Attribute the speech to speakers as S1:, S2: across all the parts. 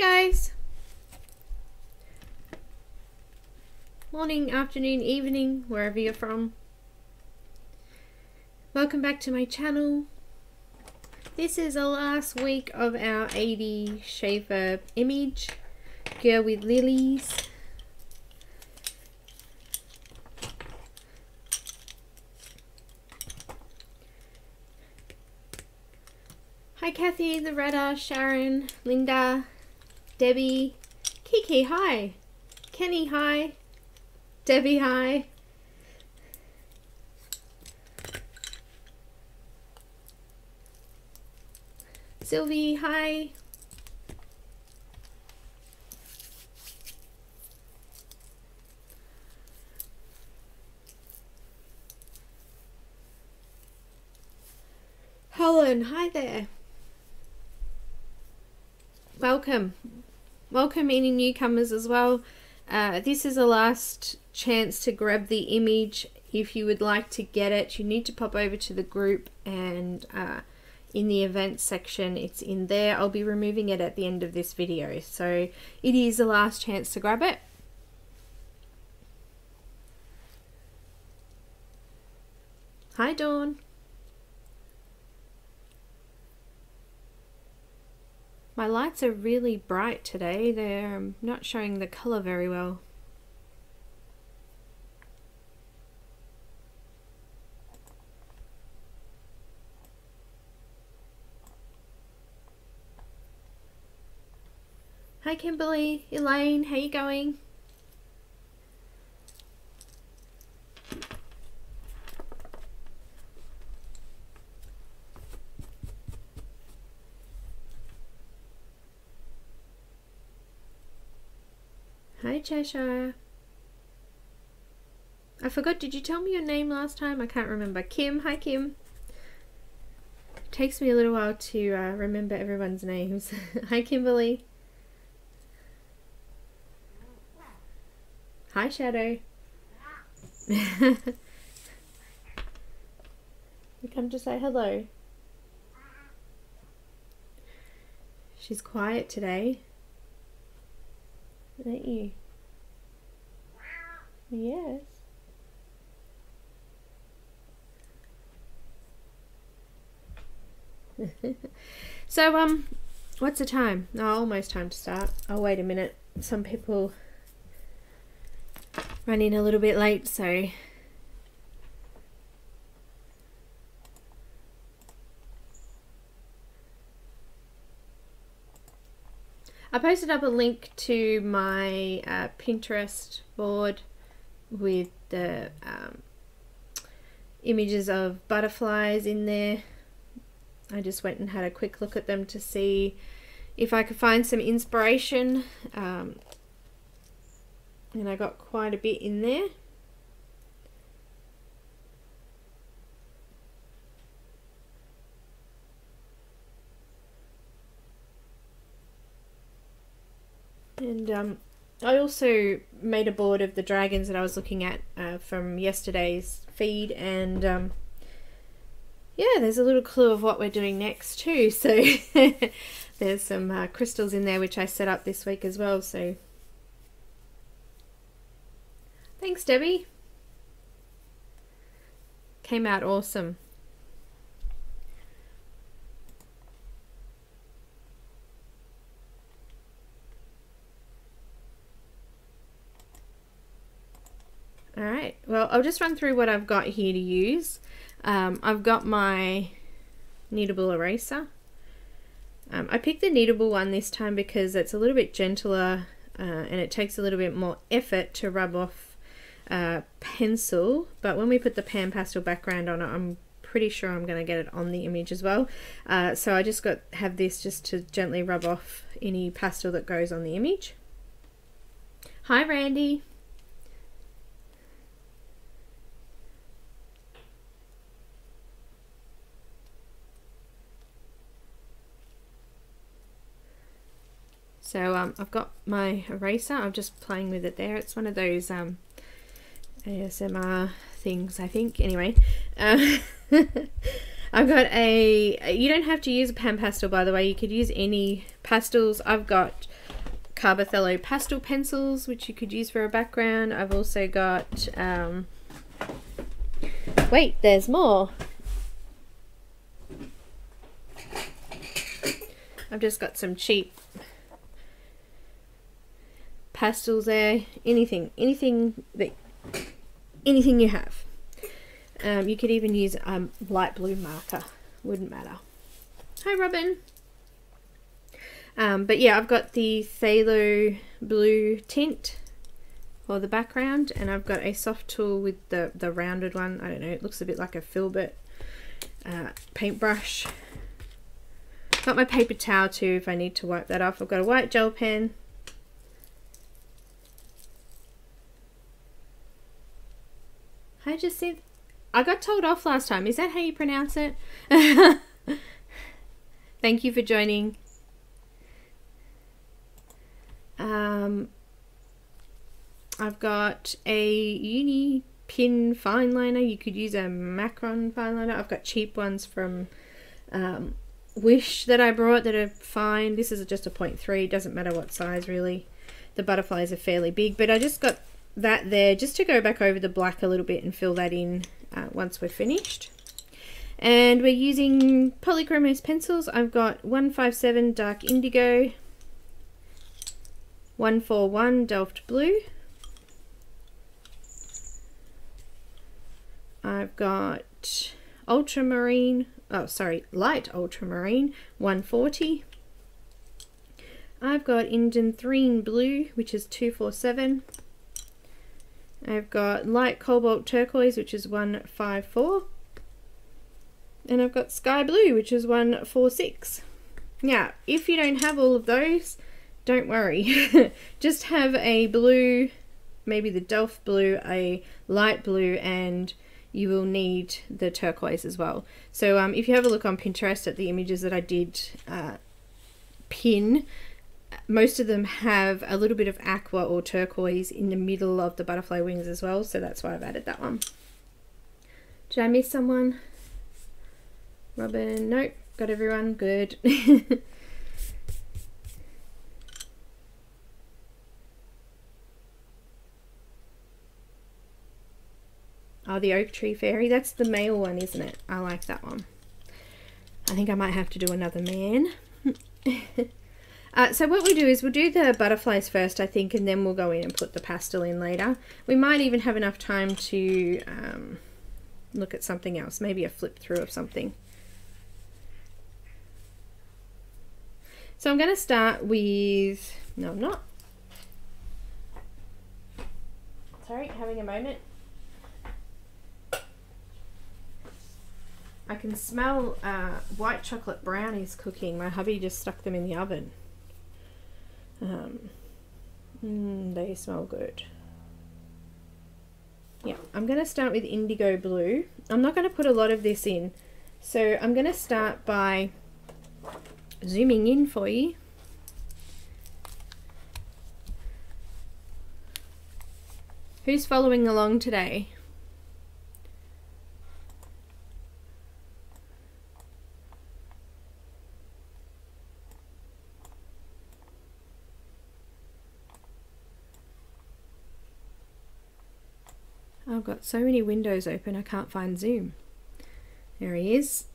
S1: guys. Morning, afternoon, evening, wherever you're from. Welcome back to my channel. This is the last week of our 80 Schaffer image, Girl with Lilies. Hi Kathy, Loretta, Sharon, Linda, Debbie, Kiki, hi. Kenny, hi. Debbie, hi. Sylvie, hi. Helen, hi there. Welcome. Welcome any newcomers as well. This is the last chance to grab the image. If you would like to get it, you need to pop over to the group, and in the events section it's in there. I'll be removing it at the end of this video, so it is the last chance to grab it. Hi Dawn. My lights are really bright today. They're not showing the colour very well. Hi Kimberly, Elaine, how you going? Hi Cheshire. I forgot, did you tell me your name last time? I can't remember. Kim, hi Kim. It takes me a little while to remember everyone's names. Hi Kimberly. Hi Shadow. You come to say hello. She's quiet today. Aren't you? Yes. So what's the time? Oh, almost time to start. Oh, wait a minute. Some people run in a little bit late, so I posted up a link to my Pinterest board with the images of butterflies in there. I just went and had a quick look at them to see if I could find some inspiration, and I got quite a bit in there. And I also made a board of the dragons that I was looking at from yesterday's feed, and yeah, there's a little clue of what we're doing next too. So there's some crystals in there which I set up this week as well. So thanks Debbie. Came out awesome. Alright, well I'll just run through what I've got here to use. I've got my kneadable eraser. I picked the kneadable one this time because it's a little bit gentler and it takes a little bit more effort to rub off pencil, but when we put the pan pastel background on it, I'm pretty sure I'm going to get it on the image as well. So I just have this just to gently rub off any pastel that goes on the image. Hi Randy. So I've got my eraser. I'm just playing with it there. It's one of those ASMR things, I think. Anyway, I've got a, you don't have to use a pan pastel, by the way. You could use any pastels. I've got Phthalo pastel pencils, which you could use for a background. I've also got, wait, there's more. I've just got some cheap pastels there. Anything you have. You could even use light blue marker, wouldn't matter. Hi Robin. But yeah, I've got the Phthalo blue tint for the background, and I've got a soft tool with the rounded one. I don't know, it looks a bit like a filbert paintbrush. Got my paper towel too if I need to wipe that off. I've got a white gel pen. I just said, I got told off last time. Is that how you pronounce it? Thank you for joining. I've got a uni pin fineliner. You could use a Macron fineliner. I've got cheap ones from Wish that I brought that are fine. This is just a 0.3. Doesn't matter what size really. The butterflies are fairly big, but I just got that there just to go back over the black a little bit and fill that in once we're finished. And we're using Polychromos pencils. I've got 157 dark indigo, 141 Delft Blue. I've got ultramarine, oh sorry, light ultramarine, 140. I've got Indanthrene Blue, which is 247. I've got light cobalt turquoise, which is 154. And I've got sky blue, which is 146. Now, if you don't have all of those, don't worry. Just have a blue, maybe the Delft Blue, a light blue, and you will need the turquoise as well. So if you have a look on Pinterest at the images that I did pin, most of them have a little bit of aqua or turquoise in the middle of the butterfly wings as well, so that's why I've added that one. Did I miss someone? Robin? Nope, got everyone. Good. Oh, the oak tree fairy. That's the male one, isn't it? I like that one. I think I might have to do another man. So what we do is we'll do the butterflies first, I think, and then we'll go in and put the pastel in later. We might even have enough time to look at something else, maybe a flip through of something. So I'm going to start with, no I'm not. Sorry, having a moment. I can smell white chocolate brownies cooking. My hubby just stuck them in the oven. They smell good. Yeah, I'm going to start with Indigo Blue. I'm not going to put a lot of this in. So I'm going to start by zooming in for you. Who's following along today? I've got so many windows open I can't find zoom. There he is.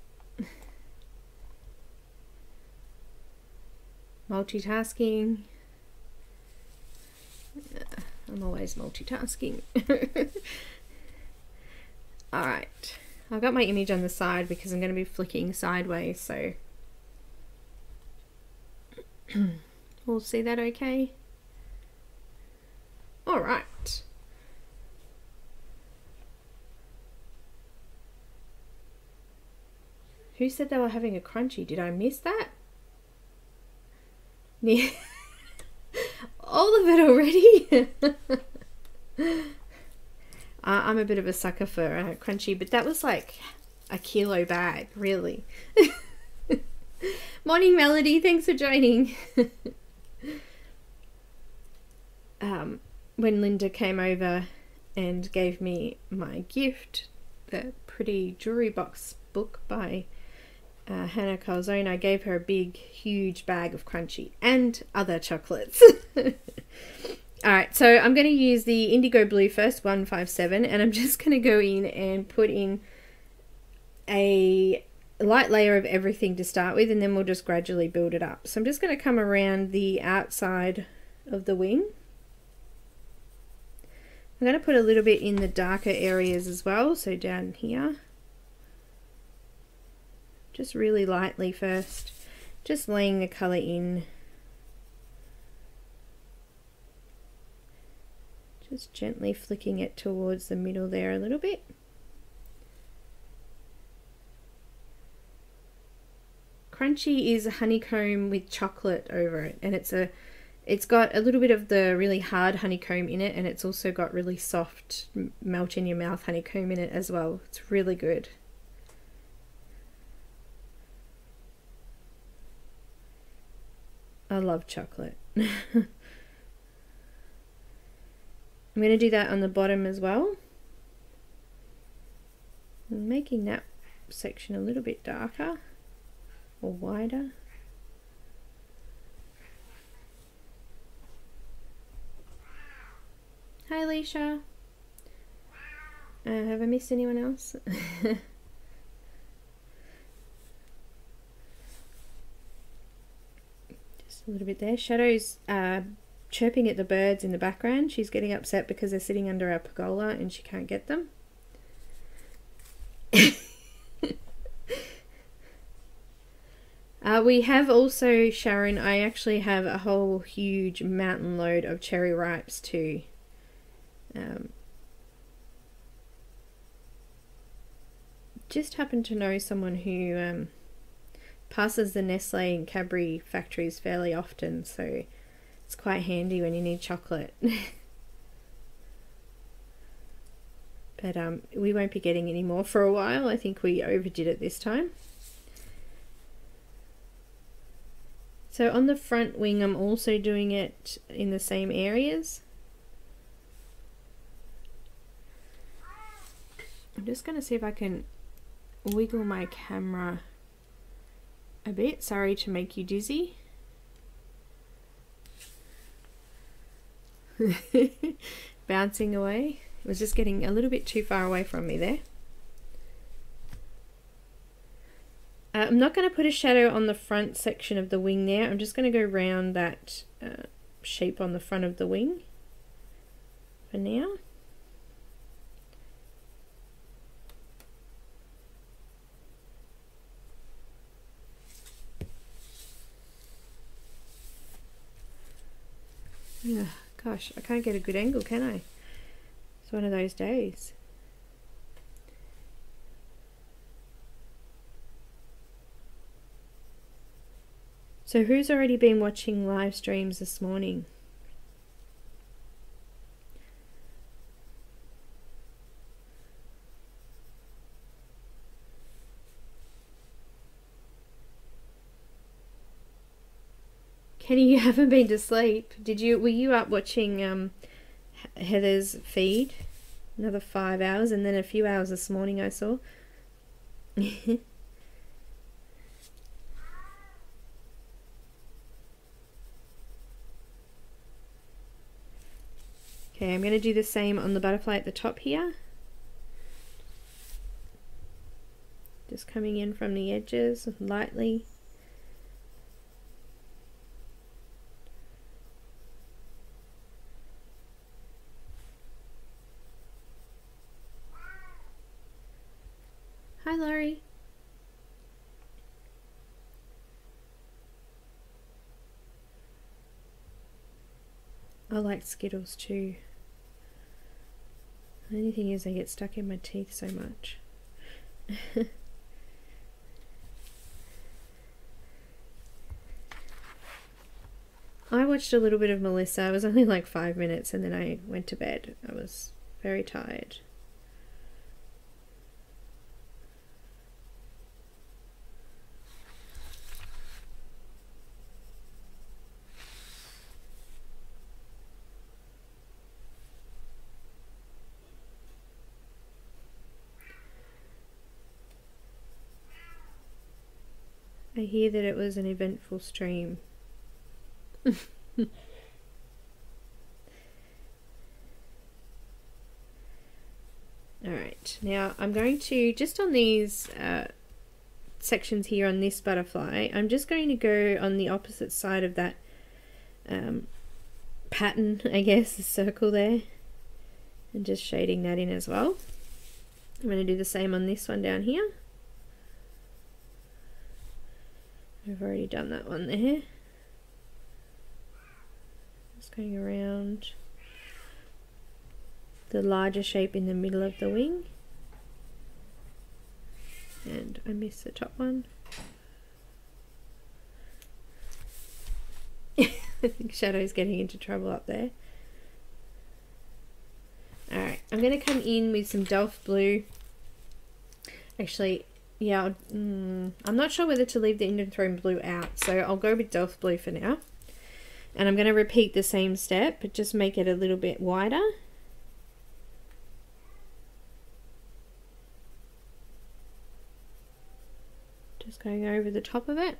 S1: Multitasking. I'm always multitasking. Alright. I've got my image on the side because I'm going to be flicking sideways, so we'll see that okay? Alright. Who said they were having a crunchy? Did I miss that? Yeah. All of it already? I'm a bit of a sucker for a crunchy, but that was like a kilo bag, really. Morning Melody, thanks for joining. When Linda came over and gave me my gift, the pretty jewelry box book by Hannah Calzone, I gave her a big, huge bag of crunchy and other chocolates. Alright, so I'm going to use the Indigo Blue first, 157, and I'm just going to go in and put in a light layer of everything to start with, and then we'll just gradually build it up. So I'm just going to come around the outside of the wing. I'm going to put a little bit in the darker areas as well, so down here. Just really lightly first, just laying the colour in. Just gently flicking it towards the middle there a little bit. Crunchy is a honeycomb with chocolate over it, and it's got a little bit of the really hard honeycomb in it, and it's also got really soft melt in your mouth honeycomb in it as well. It's really good. I love chocolate. I'm going to do that on the bottom as well. I'm making that section a little bit darker or wider. Hi Alicia. Have I missed anyone else? Just a little bit there. Shadow's chirping at the birds in the background. She's getting upset because they're sitting under our pergola and she can't get them. We have also, Sharon, I actually have a whole huge mountain load of cherry ripes too. Just happen to know someone who passes the Nestle and Cadbury factories fairly often, so it's quite handy when you need chocolate. But we won't be getting any more for a while. I think we overdid it this time. So on the front wing, I'm also doing it in the same areas. I'm just going to see if I can wiggle my camera a bit. Sorry to make you dizzy. Bouncing away. It was just getting a little bit too far away from me there. I'm not going to put a shadow on the front section of the wing there. I'm just going to go round that shape on the front of the wing for now. Yeah, gosh, I can't get a good angle, can I? It's one of those days. So who's already been watching live streams this morning? Kenny, you haven't been to sleep. Were you up watching Heather's feed? Another 5 hours, and then a few hours this morning I saw. Okay, I'm going to do the same on the butterfly at the top here. Just coming in from the edges lightly. Hi, Laurie. I like Skittles too. The only thing is they get stuck in my teeth so much. I watched a little bit of Melissa. It was only like 5 minutes and then I went to bed. I was very tired. I hear that it was an eventful stream. Alright, now I'm going to, just on these sections here on this butterfly, I'm just going to go on the opposite side of that pattern, I guess, the circle there, and just shading that in as well. I'm going to do the same on this one down here. I've already done that one there. Just going around the larger shape in the middle of the wing. And I missed the top one. I think Shadow's getting into trouble up there. Alright, I'm going to come in with some Delft Blue. Actually, yeah, I'm not sure whether to leave the Indanthrene Blue out, so I'll go with Delft Blue for now. And I'm going to repeat the same step, but just make it a little bit wider. Just going over the top of it.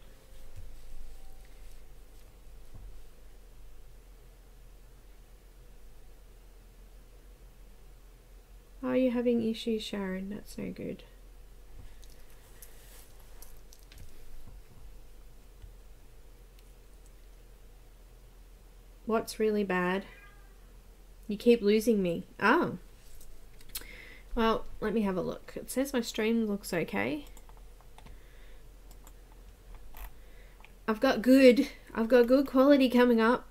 S1: Are you having issues, Sharon? That's no good. What's really bad? You keep losing me. Oh. Well, let me have a look. It says my stream looks okay. I've got good quality coming up.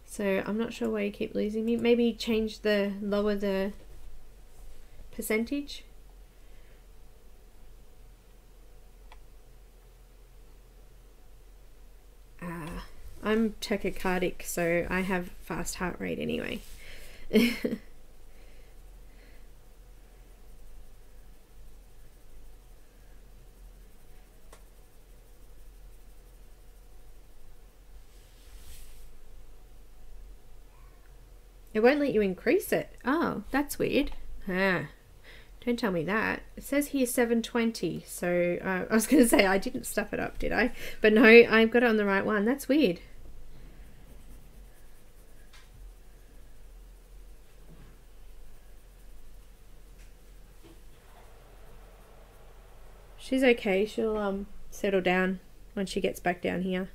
S1: So I'm not sure why you keep losing me. Maybe change lower the percentage. I'm tachycardic, so I have fast heart rate anyway. It won't let you increase it. Oh, that's weird. Ah, don't tell me that. It says here 720, so I was going to say I didn't stuff it up, did I? But no, I've got it on the right one. That's weird. She's okay. She'll settle down when she gets back down here.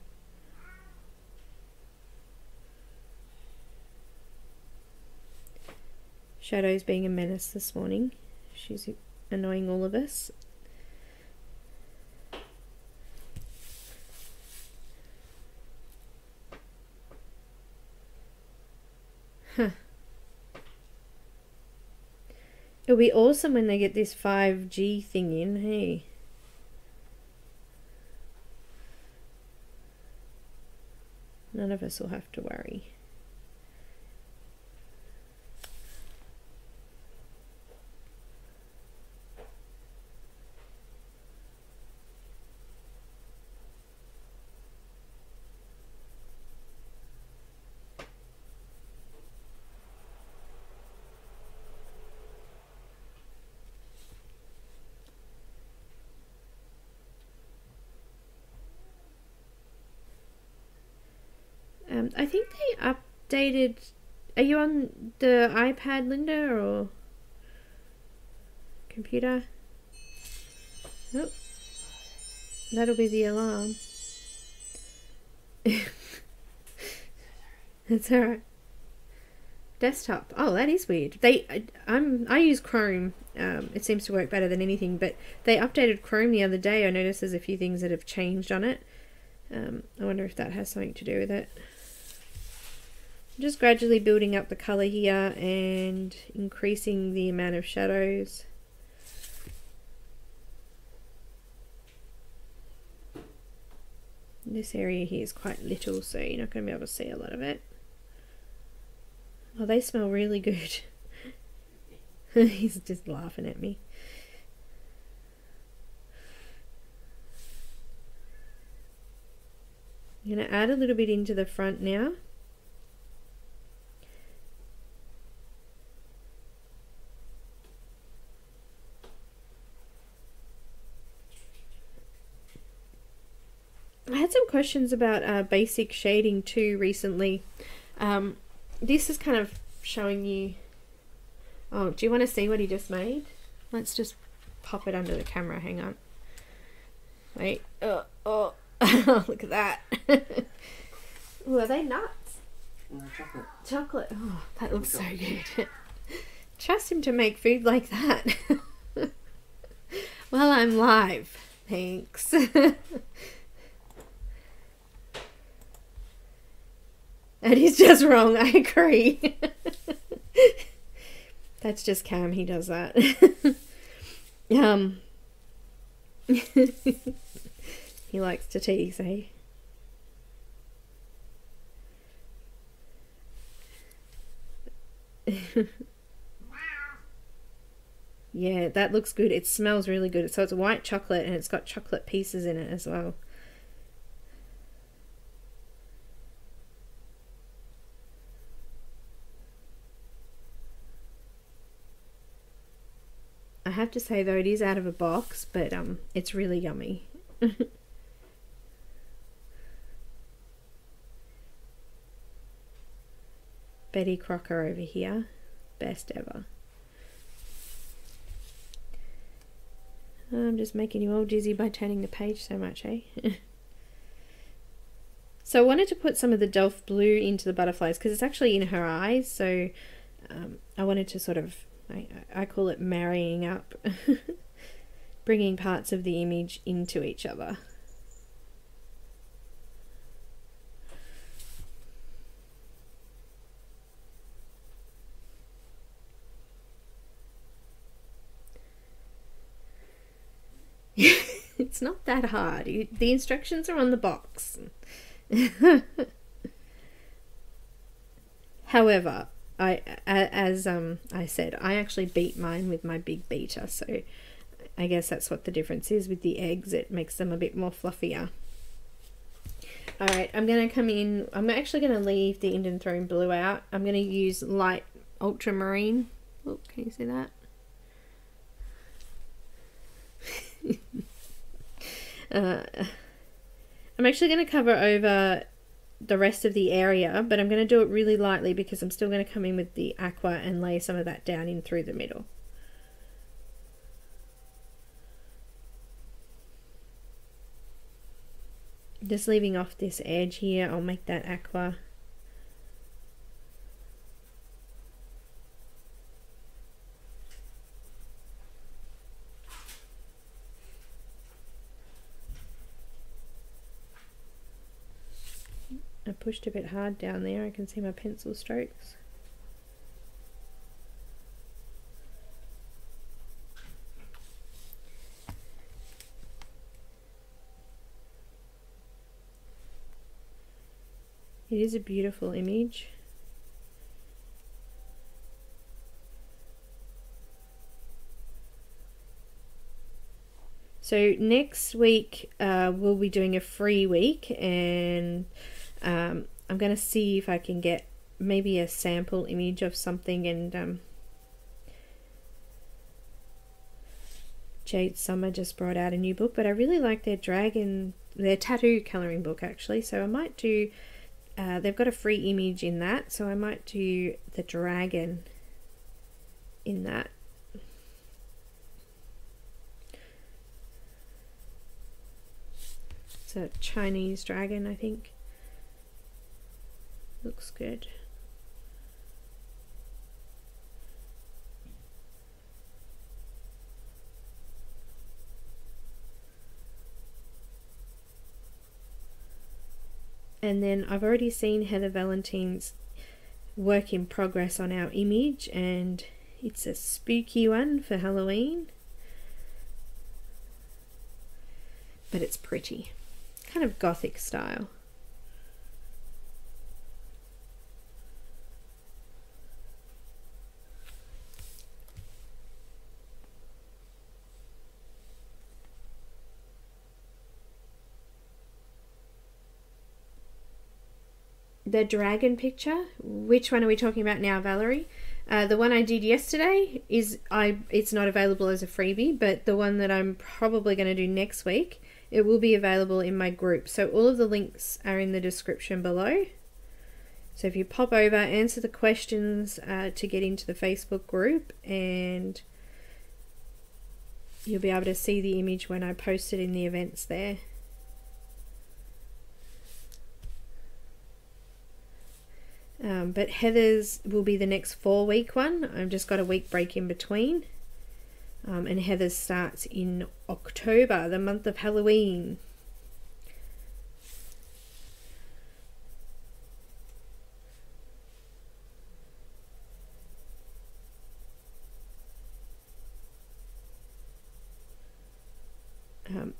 S1: Shadow's being a menace this morning. She's annoying all of us. Huh. It'll be awesome when they get this 5G thing in, hey? None of us will have to worry. I think they updated. Are you on the iPad, Linda, or computer? Nope. That'll be the alarm. That's alright. Desktop. Oh, that is weird. I use Chrome. It seems to work better than anything, but they updated Chrome the other day. I noticed there's a few things that have changed on it. I wonder if that has something to do with it. Just gradually building up the colour here and increasing the amount of shadows. This area here is quite little, so you're not going to be able to see a lot of it. Oh, they smell really good. He's just laughing at me. I'm going to add a little bit into the front now. I had some questions about basic shading too recently. This is kind of showing you... Oh, do you want to see what he just made? Let's just pop it under the camera. Hang on. Wait. Oh. Look at that. Ooh, are they nuts?
S2: No, chocolate.
S1: Chocolate. Oh, that looks so good. Trust him to make food like that. Well, I'm live. Thanks. That is just wrong. I agree. That's just Cam. He does that. He likes to tease, eh? Yeah, that looks good. It smells really good. So it's white chocolate and it's got chocolate pieces in it as well. I have to say though, it is out of a box, but it's really yummy. Betty Crocker over here, best ever. I'm just making you all dizzy by turning the page so much, eh? So I wanted to put some of the Delft Blue into the butterflies because it's actually in her eyes, so I wanted to sort of, I call it marrying up, bringing parts of the image into each other. It's not that hard. The instructions are on the box. However, as I said, I actually beat mine with my big beater, so I guess that's what the difference is with the eggs. It makes them a bit more fluffier. Alright, I'm going to come in. I'm actually going to leave the Indanthrene Blue out. I'm going to use Light Ultramarine. Oh, can you see that? I'm actually going to cover over the rest of the area, but I'm going to do it really lightly because I'm still going to come in with the aqua and lay some of that down in through the middle. Just leaving off this edge here, I'll make that aqua. I pushed a bit hard down there, I can see my pencil strokes. It is a beautiful image. So next week we'll be doing a free week, and I'm going to see if I can get maybe a sample image of something, and Jade Summer just brought out a new book, but I really like their tattoo colouring book actually, so I might do, they've got a free image in that, so I might do the dragon in that. It's a Chinese dragon, I think. Looks good. And then I've already seen Heather Valentine's work in progress on our image, and it's a spooky one for Halloween, but it's pretty, kind of gothic style. The dragon picture, which one are we talking about now, Valerie? The one I did yesterday it's not available as a freebie, but the one that I'm probably going to do next week it will be available in my group. So all of the links are in the description below. So if you pop over, answer the questions to get into the Facebook group, and you'll be able to see the image when I post it in the events there. But Heather's will be the next 4-week one. I've just got a week break in between. And Heather's starts in October, the month of Halloween.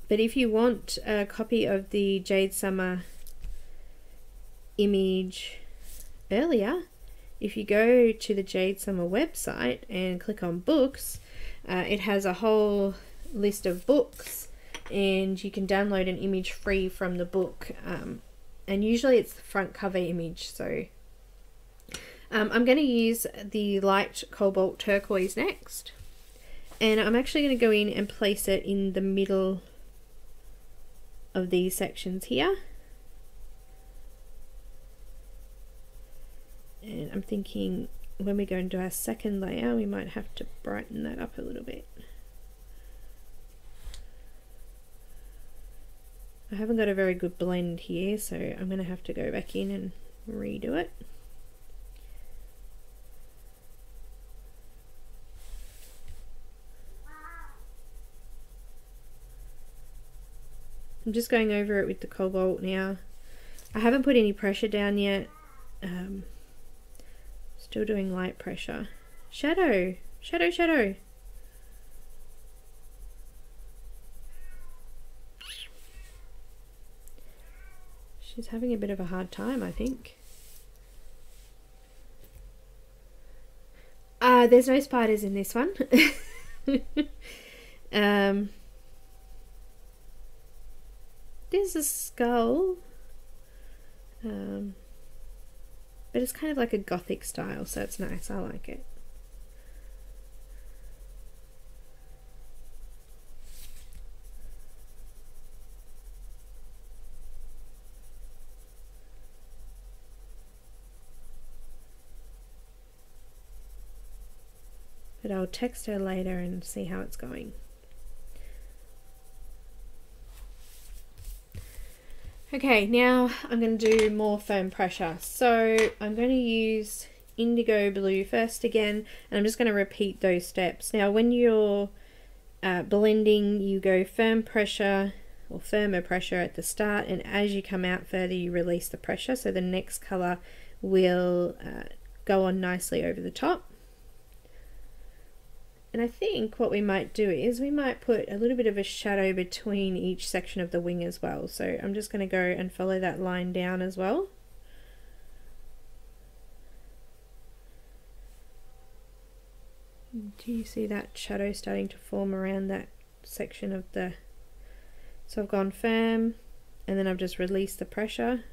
S1: But if you want a copy of the Jade Summer image earlier, if you go to the Jade Summer website and click on books, it has a whole list of books, and you can download an image free from the book, and usually it's the front cover image. So I'm going to use the light Cobalt Turquoise next. And I'm actually going to go in and place it in the middle of these sections here. And I'm thinking when we go into our second layer, we might have to brighten that up a little bit. I haven't got a very good blend here, so I'm going to have to go back in and redo it. I'm just going over it with the Cobalt now. I haven't put any pressure down yet. Still doing light pressure. Shadow, shadow, shadow. She's having a bit of a hard time, I think. There's no spiders in this one. There's a skull, but it's kind of like a gothic style, so it's nice. I like it. But I'll text her later and see how it's going. Okay, now I'm going to do more firm pressure. So I'm going to use Indigo Blue first again, and I'm just going to repeat those steps. Now when you're blending, you go firm pressure or firmer pressure at the start, and as you come out further you release the pressure, so the next colour will go on nicely over the top. And I think what we might do is we might put a little bit of a shadow between each section of the wing as well. So I'm just going to go and follow that line down as well. Do you see that shadow starting to form around that section of the... So I've gone firm, and then I've just released the pressure.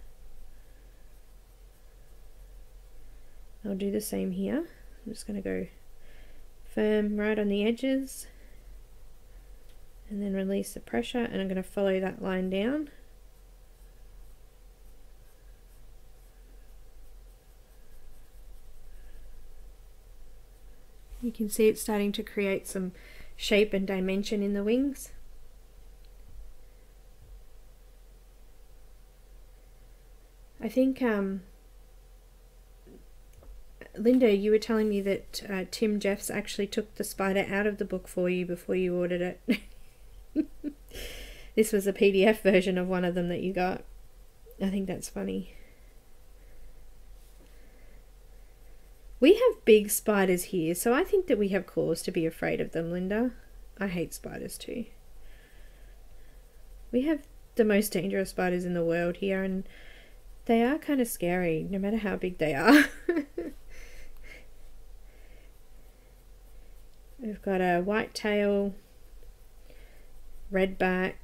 S1: I'll do the same here. I'm just going to go firm right on the edges and then release the pressure, and I'm going to follow that line down. You can see it's starting to create some shape and dimension in the wings. I think Linda, you were telling me that Tim Jeffs actually took the spider out of the book for you before you ordered it. This was a PDF version of one of them that you got. I think that's funny. We have big spiders here, so I think that we have cause to be afraid of them, Linda. I hate spiders too. We have the most dangerous spiders in the world here, and they are kind of scary, no matter how big they are. We've got a white tail, red back,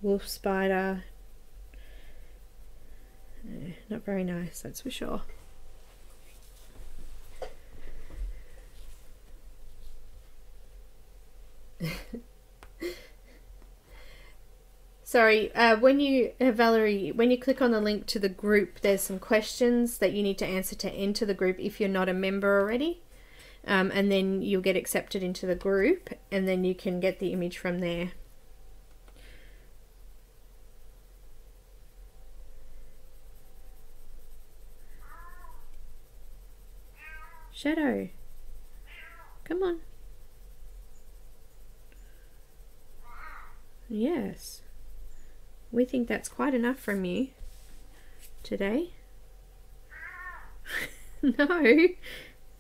S1: wolf spider. Not very nice, that's for sure. Sorry, Valerie, when you click on the link to the group, there's some questions that you need to answer to enter the group if you're not a member already. And then you'll get accepted into the group, and then you can get the image from there. Shadow, come on. Yes. We think that's quite enough from you today. No,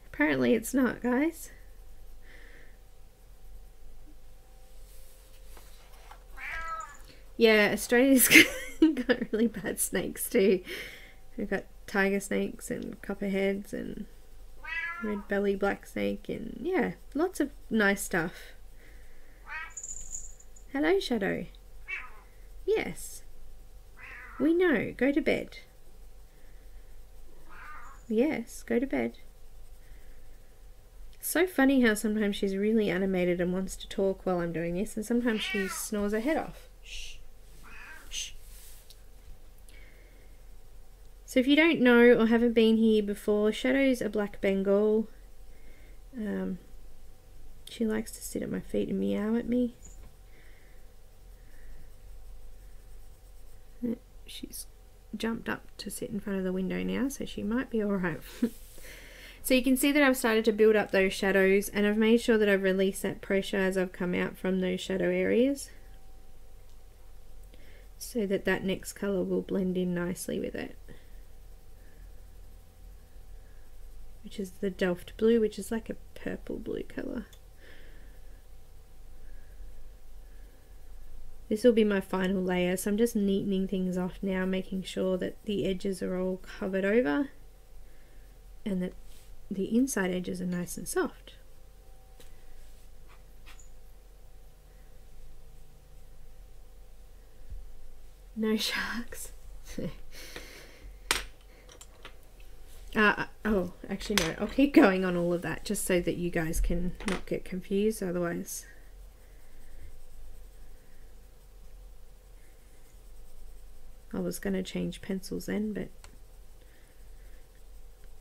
S1: apparently it's not, guys. Yeah, Australia's got really bad snakes too. We've got tiger snakes and copperheads and red belly black snake, and yeah, lots of nice stuff. Hello, Shadow. Yes. We know. Go to bed. Yes, go to bed. So funny how sometimes she's really animated and wants to talk while I'm doing this, and sometimes she snores her head off. Shh. Shh. So if you don't know or haven't been here before, Shadow's a black Bengal. She likes to sit at my feet and meow at me. She's jumped up to sit in front of the window now, so she might be alright. So you can see that I've started to build up those shadows, and I've made sure that I've released that pressure as I've come out from those shadow areas, so that that next colour will blend in nicely with it. Which is the Delft Blue, which is like a purple blue colour. This will be my final layer, so I'm just neatening things off now, making sure that the edges are all covered over and that the inside edges are nice and soft. No sharks. Oh, actually no, I'll keep going on all of that just so that you guys can not get confused otherwise. I was going to change pencils then, but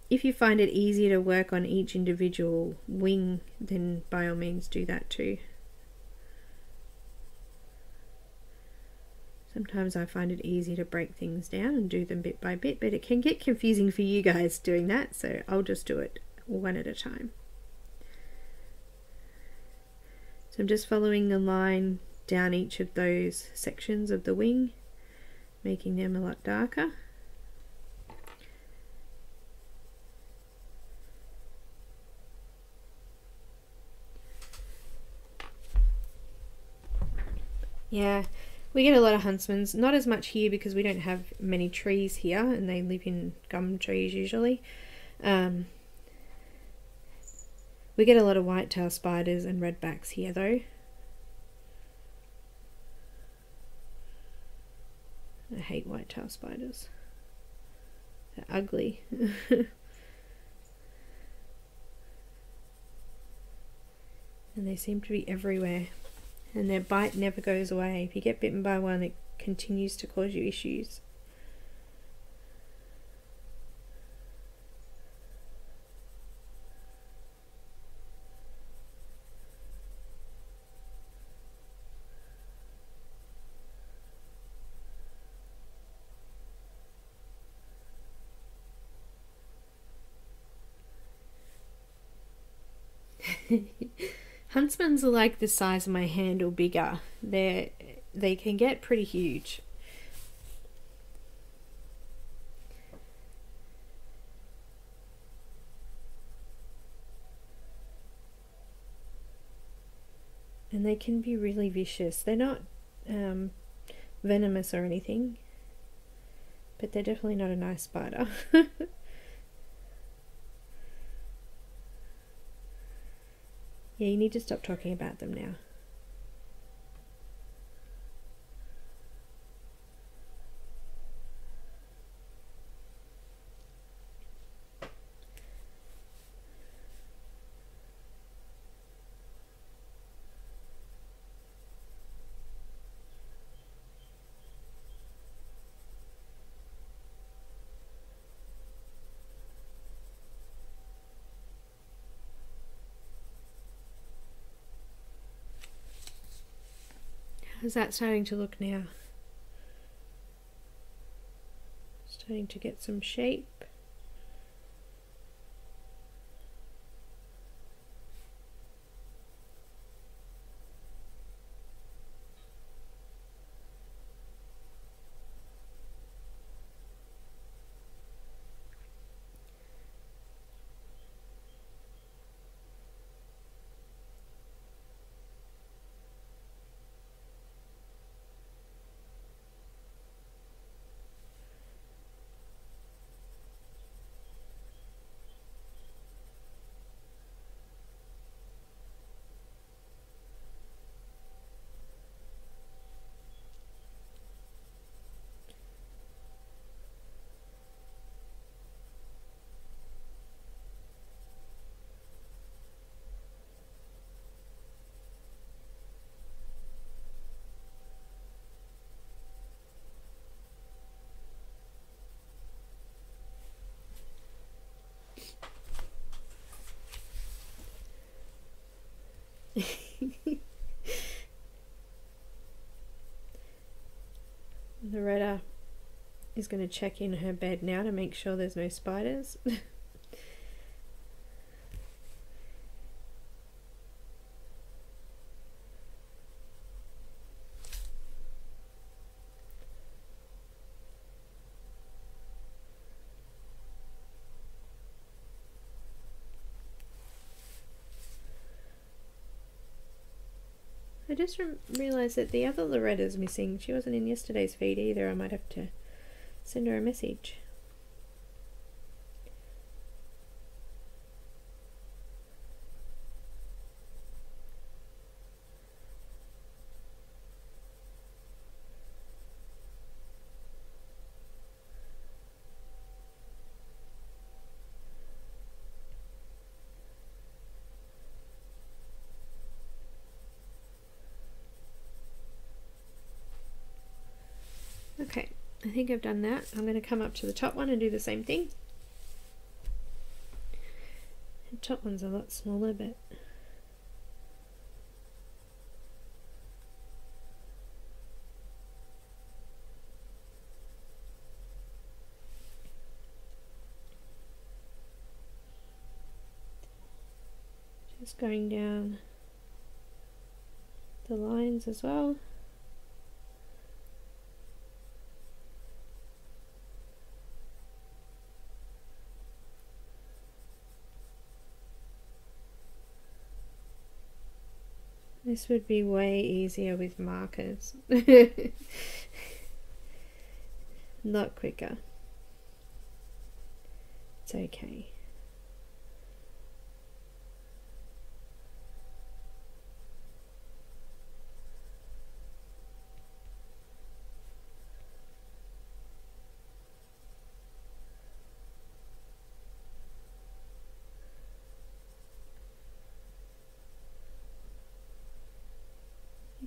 S1: if you find it easier to work on each individual wing, then by all means do that too. Sometimes I find it easy to break things down and do them bit by bit, but it can get confusing for you guys doing that, so I'll just do it one at a time. So I'm just following the line down each of those sections of the wing, making them a lot darker. Yeah, we get a lot of huntsmans, not as much here because we don't have many trees here and they live in gum trees usually. We get a lot of whitetail spiders and redbacks here though. I hate whitetail spiders. They're ugly. And they seem to be everywhere. And their bite never goes away. If you get bitten by one, it continues to cause you issues. Huntsmans are like the size of my hand or bigger. They can get pretty huge. And they can be really vicious. They're not venomous or anything, but they're definitely not a nice spider. Yeah, you need to stop talking about them now. How's that starting to look now? Starting to get some shape. Loretta is going to check in her bed now to make sure there's no spiders. I just realised that the other Loretta's missing. She wasn't in yesterday's feed either. I might have to send her a message. Okay, I think I've done that. I'm going to come up to the top one and do the same thing. The top one's a lot smaller, but just going down the lines as well. This would be way easier with markers. A lot quicker. It's okay.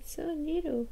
S1: So little.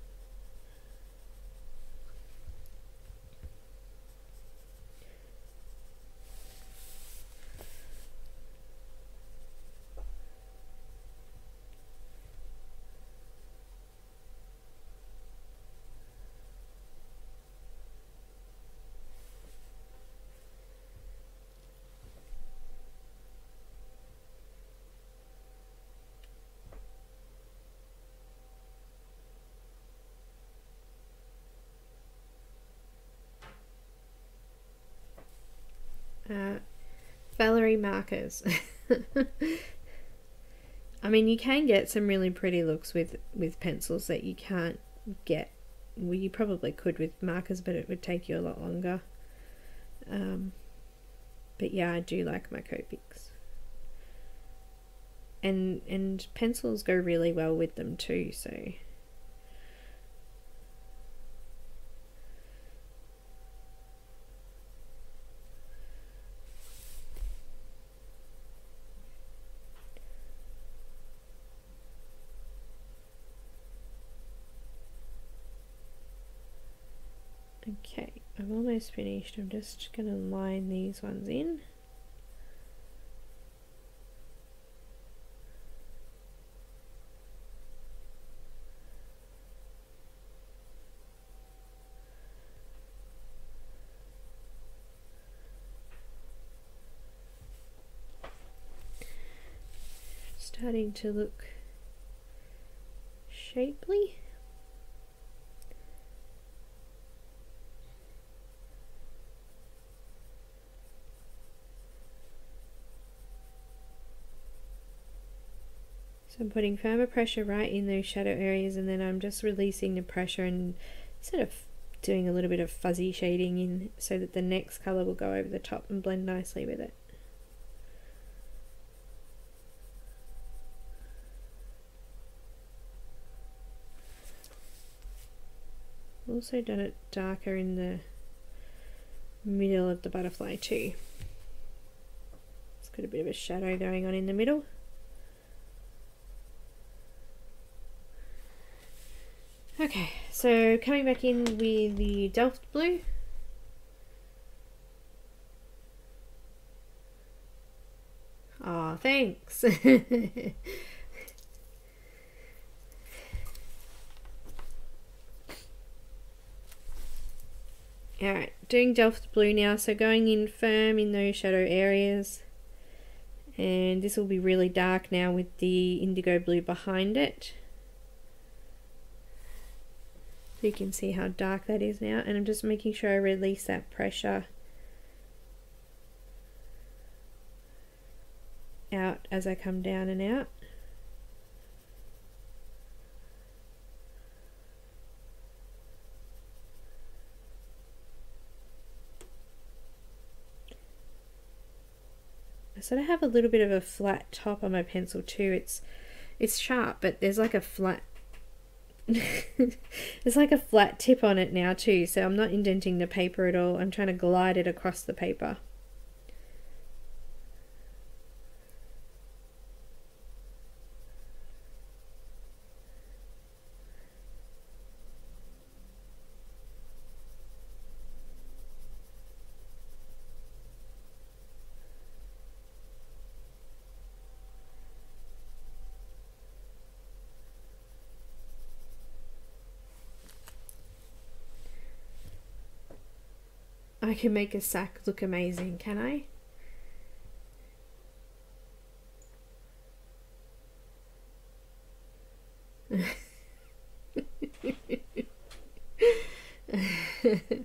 S1: Valerie markers. I mean, you can get some really pretty looks with pencils that you can't get. Well, you probably could with markers, but it would take you a lot longer. But yeah, I do like my Copics. And pencils go really well with them too, so... Okay, I'm almost finished. I'm just going to line these ones in. starting to look shapely. So I'm putting firmer pressure right in those shadow areas, and then I'm just releasing the pressure and sort of doing a little bit of fuzzy shading in so that the next colour will go over the top and blend nicely with it. Also done it darker in the middle of the butterfly too. It's got a bit of a shadow going on in the middle. Okay, so coming back in with the Delft Blue. Oh, thanks. Alright, doing Delft Blue now, so going in firm in those shadow areas. And this will be really dark now with the Indigo Blue behind it. So you can see how dark that is now, and I'm just making sure I release that pressure out as I come down and out. I sort of have a little bit of a flat top on my pencil too. It's sharp, but there's like a flat there's like a flat tip on it now too, so I'm not indenting the paper at all. I'm trying to glide it across the paper. I can make a sack look amazing, can I?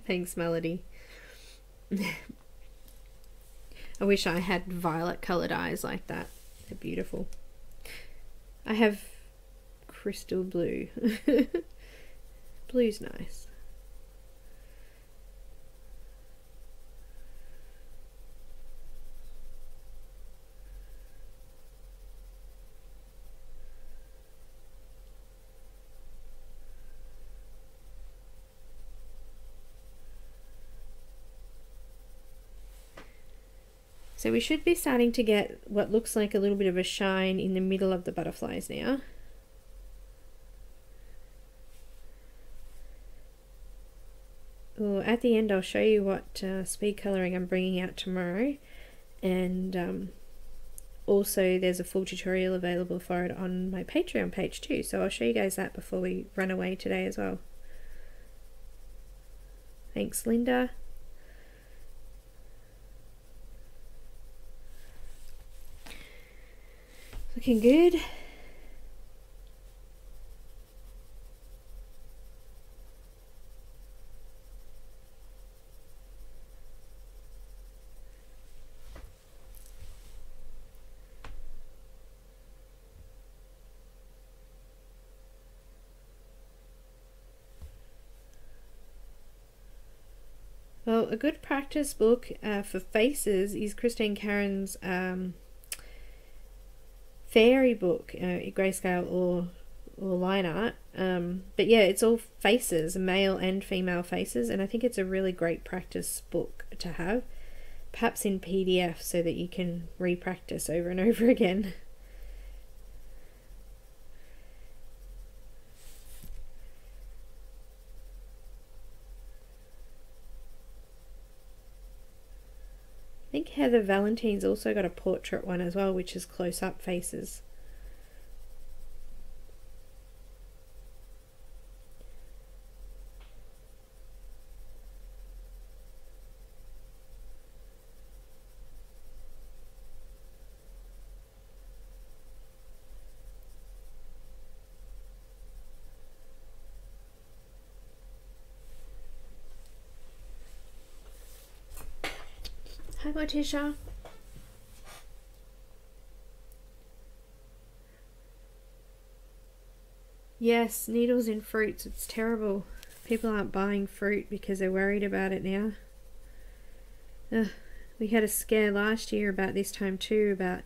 S1: Thanks, Melody. I wish I had violet coloured eyes like that. They're beautiful. I have crystal blue. Blue's nice. So we should be starting to get what looks like a little bit of a shine in the middle of the butterflies now. Ooh, at the end I'll show you what speed colouring I'm bringing out tomorrow, and also there's a full tutorial available for it on my Patreon page too, so I'll show you guys that before we run away today as well. Thanks, Linda. Looking good. Well, a good practice book for faces is Christine Caran's fairy book, grayscale or line art, but yeah, it's all faces, male and female faces, and I think it's a really great practice book to have, perhaps in PDF, so that you can re-practice over and over again. I think Heather Valentine's also got a portrait one as well, which is close-up faces. Hi, Morticia. Yes, needles in fruits. It's terrible. People aren't buying fruit because they're worried about it now. Ugh. We had a scare last year about this time too, about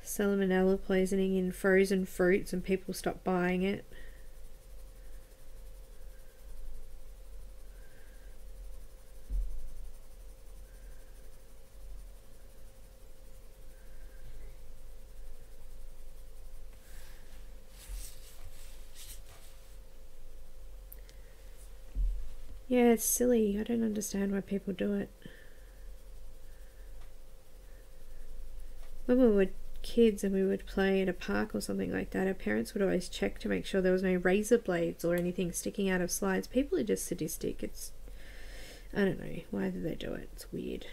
S1: salmonella poisoning in frozen fruits, and people stopped buying it. Yeah, it's silly. I don't understand why people do it. When we were kids and we would play at a park or something like that, our parents would always check to make sure there was no razor blades or anything sticking out of slides. People are just sadistic. It's, I don't know, why do they do it? It's weird.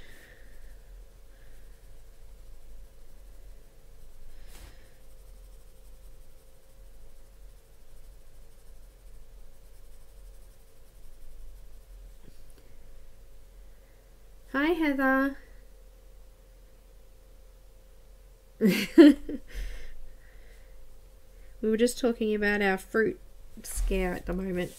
S1: Hi, Heather. We were just talking about our fruit scare at the moment.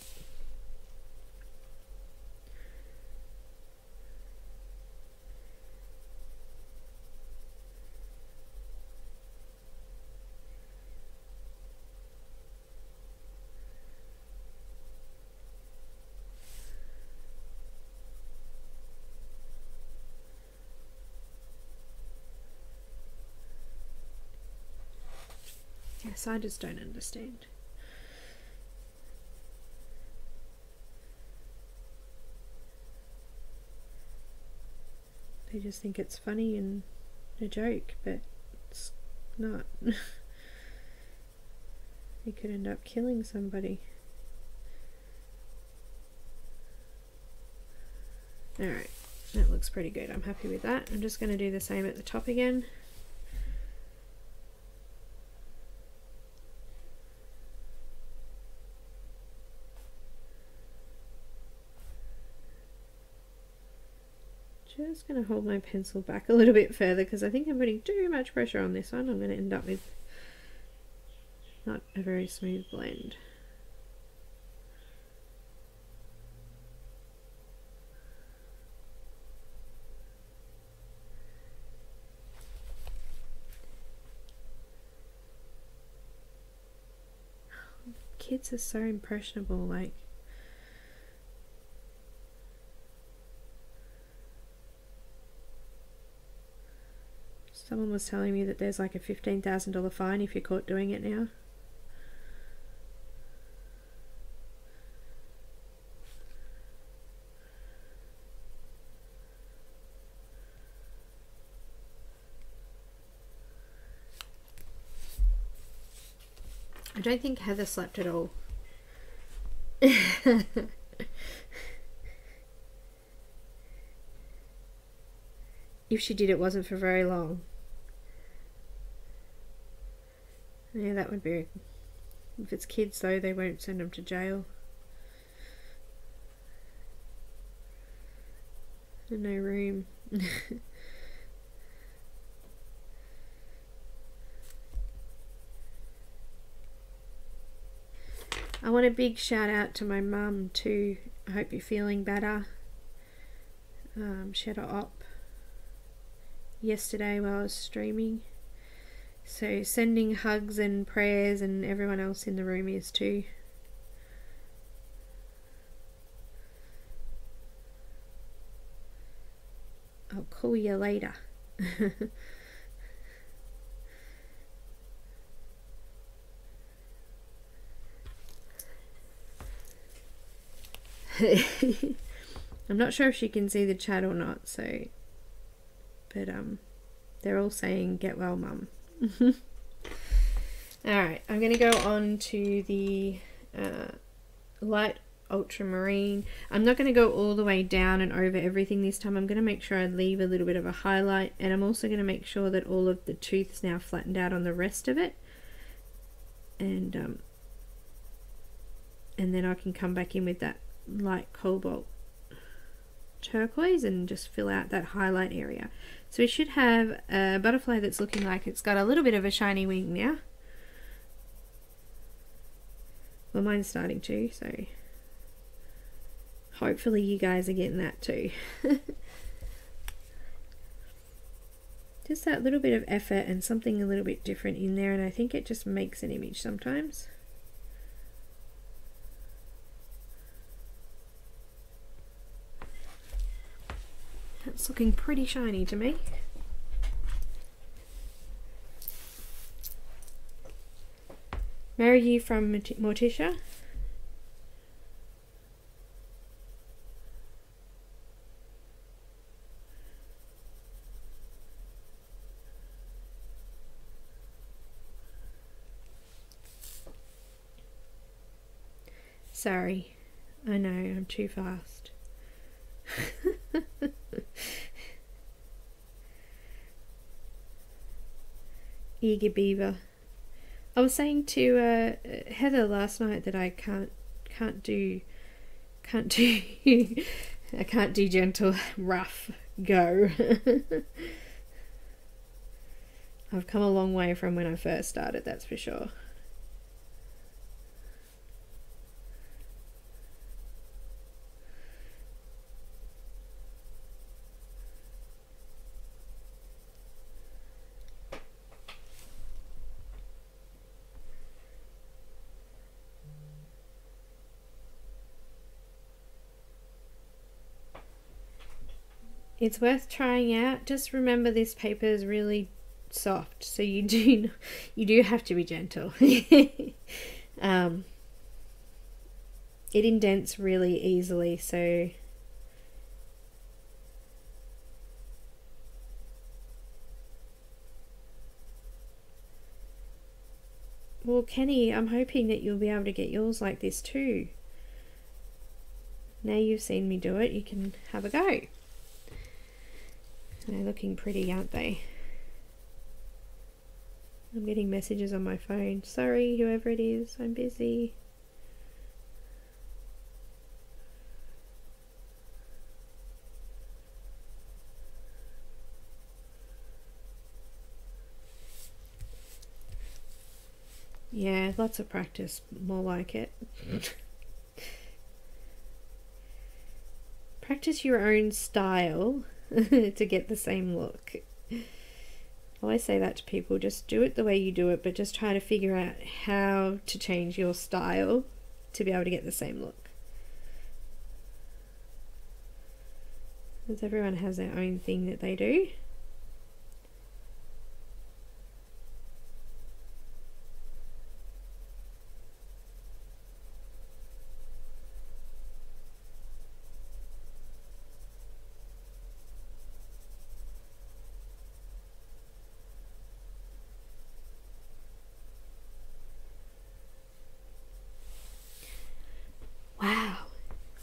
S1: Yes, I just don't understand. They just think it's funny and a joke, but it's not. You could end up killing somebody. Alright, that looks pretty good. I'm happy with that. I'm just going to do the same at the top again. Just going to hold my pencil back a little bit further because I think I'm putting too much pressure on this one. I'm going to end up with not a very smooth blend. Kids are so impressionable, like someone was telling me that there's like a $15,000 fine if you're caught doing it now. I don't think Heather slept at all. If she did, it wasn't for very long. Yeah, that would be... If it's kids though, they won't send them to jail. No room. I want a big shout out to my mum too. I hope you're feeling better. She had a op yesterday while I was streaming. So sending hugs and prayers, and everyone else in the room is too. I'll call you later. I'm not sure if she can see the chat or not, so but they're all saying get well, mum. Alright, I'm going to go on to the Light Ultramarine. I'm not going to go all the way down and over everything this time. I'm going to make sure I leave a little bit of a highlight, and I'm also going to make sure that all of the tooth's now flattened out on the rest of it, and then I can come back in with that light cobalt turquoise and just fill out that highlight area. So we should have a butterfly that's looking like it's got a little bit of a shiny wing now. Well, mine's starting to, so hopefully you guys are getting that too. Just that little bit of effort and something a little bit different in there, and I think it just makes an image sometimes. It's looking pretty shiny to me. Marry You from Morticia. Sorry, I know I'm too fast. Eager Beaver. I was saying to Heather last night that I can't do I can't do gentle, rough go. I've come a long way from when I first started, that's for sure. It's worth trying out. Just remember this paper is really soft, so you do have to be gentle. It indents really easily, so well, Kenny, I'm hoping that you'll be able to get yours like this too. Now you've seen me do it, you can have a go. They're looking pretty, aren't they? I'm getting messages on my phone. Sorry, whoever it is, I'm busy. Yeah, lots of practice, more like it. Practice your own style to get the same look. I always say that to people, just do it the way you do it, but just try to figure out how to change your style to be able to get the same look. Because everyone has their own thing that they do.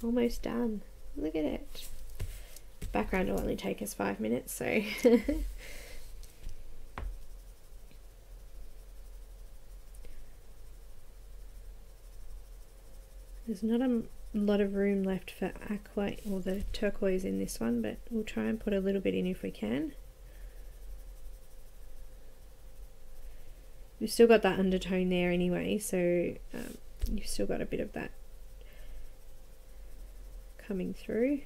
S1: Almost done. Look at it. Background will only take us 5 minutes, so there's not a lot of room left for aqua or the turquoise in this one, but we'll try and put a little bit in if we can. You've still got that undertone there anyway, so you've still got a bit of that coming through.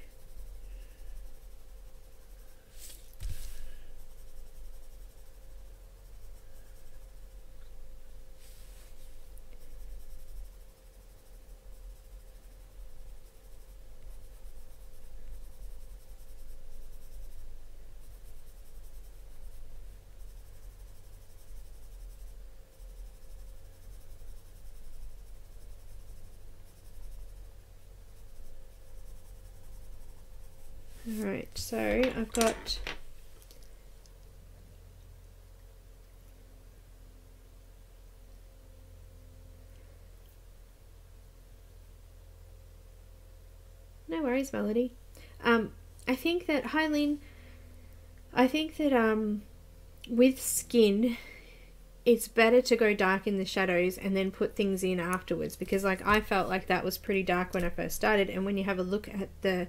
S1: Alright, so I've got no worries, Melody. I think that, hi Lynn, I think that with skin it's better to go dark in the shadows and then put things in afterwards, because like I felt like that was pretty dark when I first started, and when you have a look at the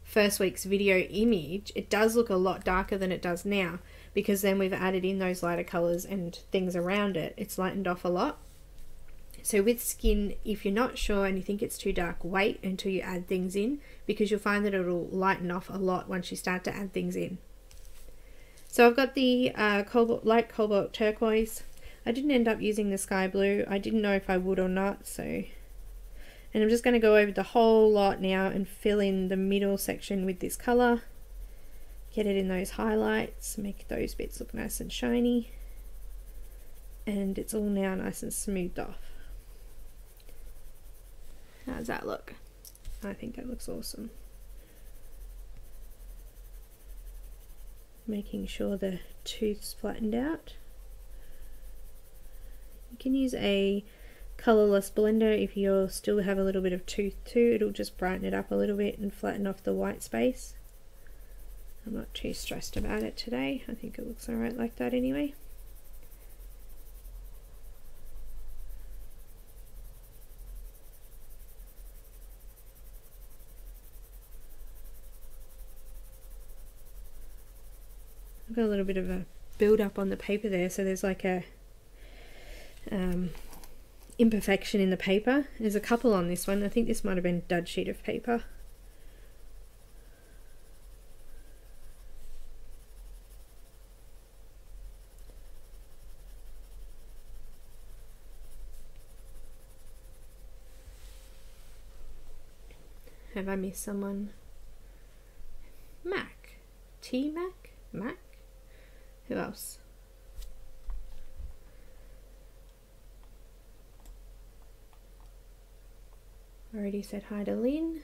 S1: first week's video image, it does look a lot darker than it does now, because then we've added in those lighter colors and things around it. It's lightened off a lot. So with skin, if you're not sure and you think it's too dark, wait until you add things in, because you'll find that it'll lighten off a lot once you start to add things in. So I've got the light cobalt turquoise. I didn't end up using the sky blue. I didn't know if I would or not, so. And I'm just going to go over the whole lot now and fill in the middle section with this color. Get it in those highlights, make those bits look nice and shiny. And it's all now nice and smoothed off. How does that look? I think that looks awesome. Making sure the tooth's flattened out. You can use a colorless blender if you still have a little bit of tooth too. It'll just brighten it up a little bit and flatten off the white space. I'm not too stressed about it today. I think it looks alright like that anyway. I've got a little bit of a build up on the paper there, so there's like a imperfection in the paper. There's a couple on this one. I think this might have been a dud sheet of paper. Have I missed someone? Mac? T-Mac? Mac? Who else? Already said hi to Lynn.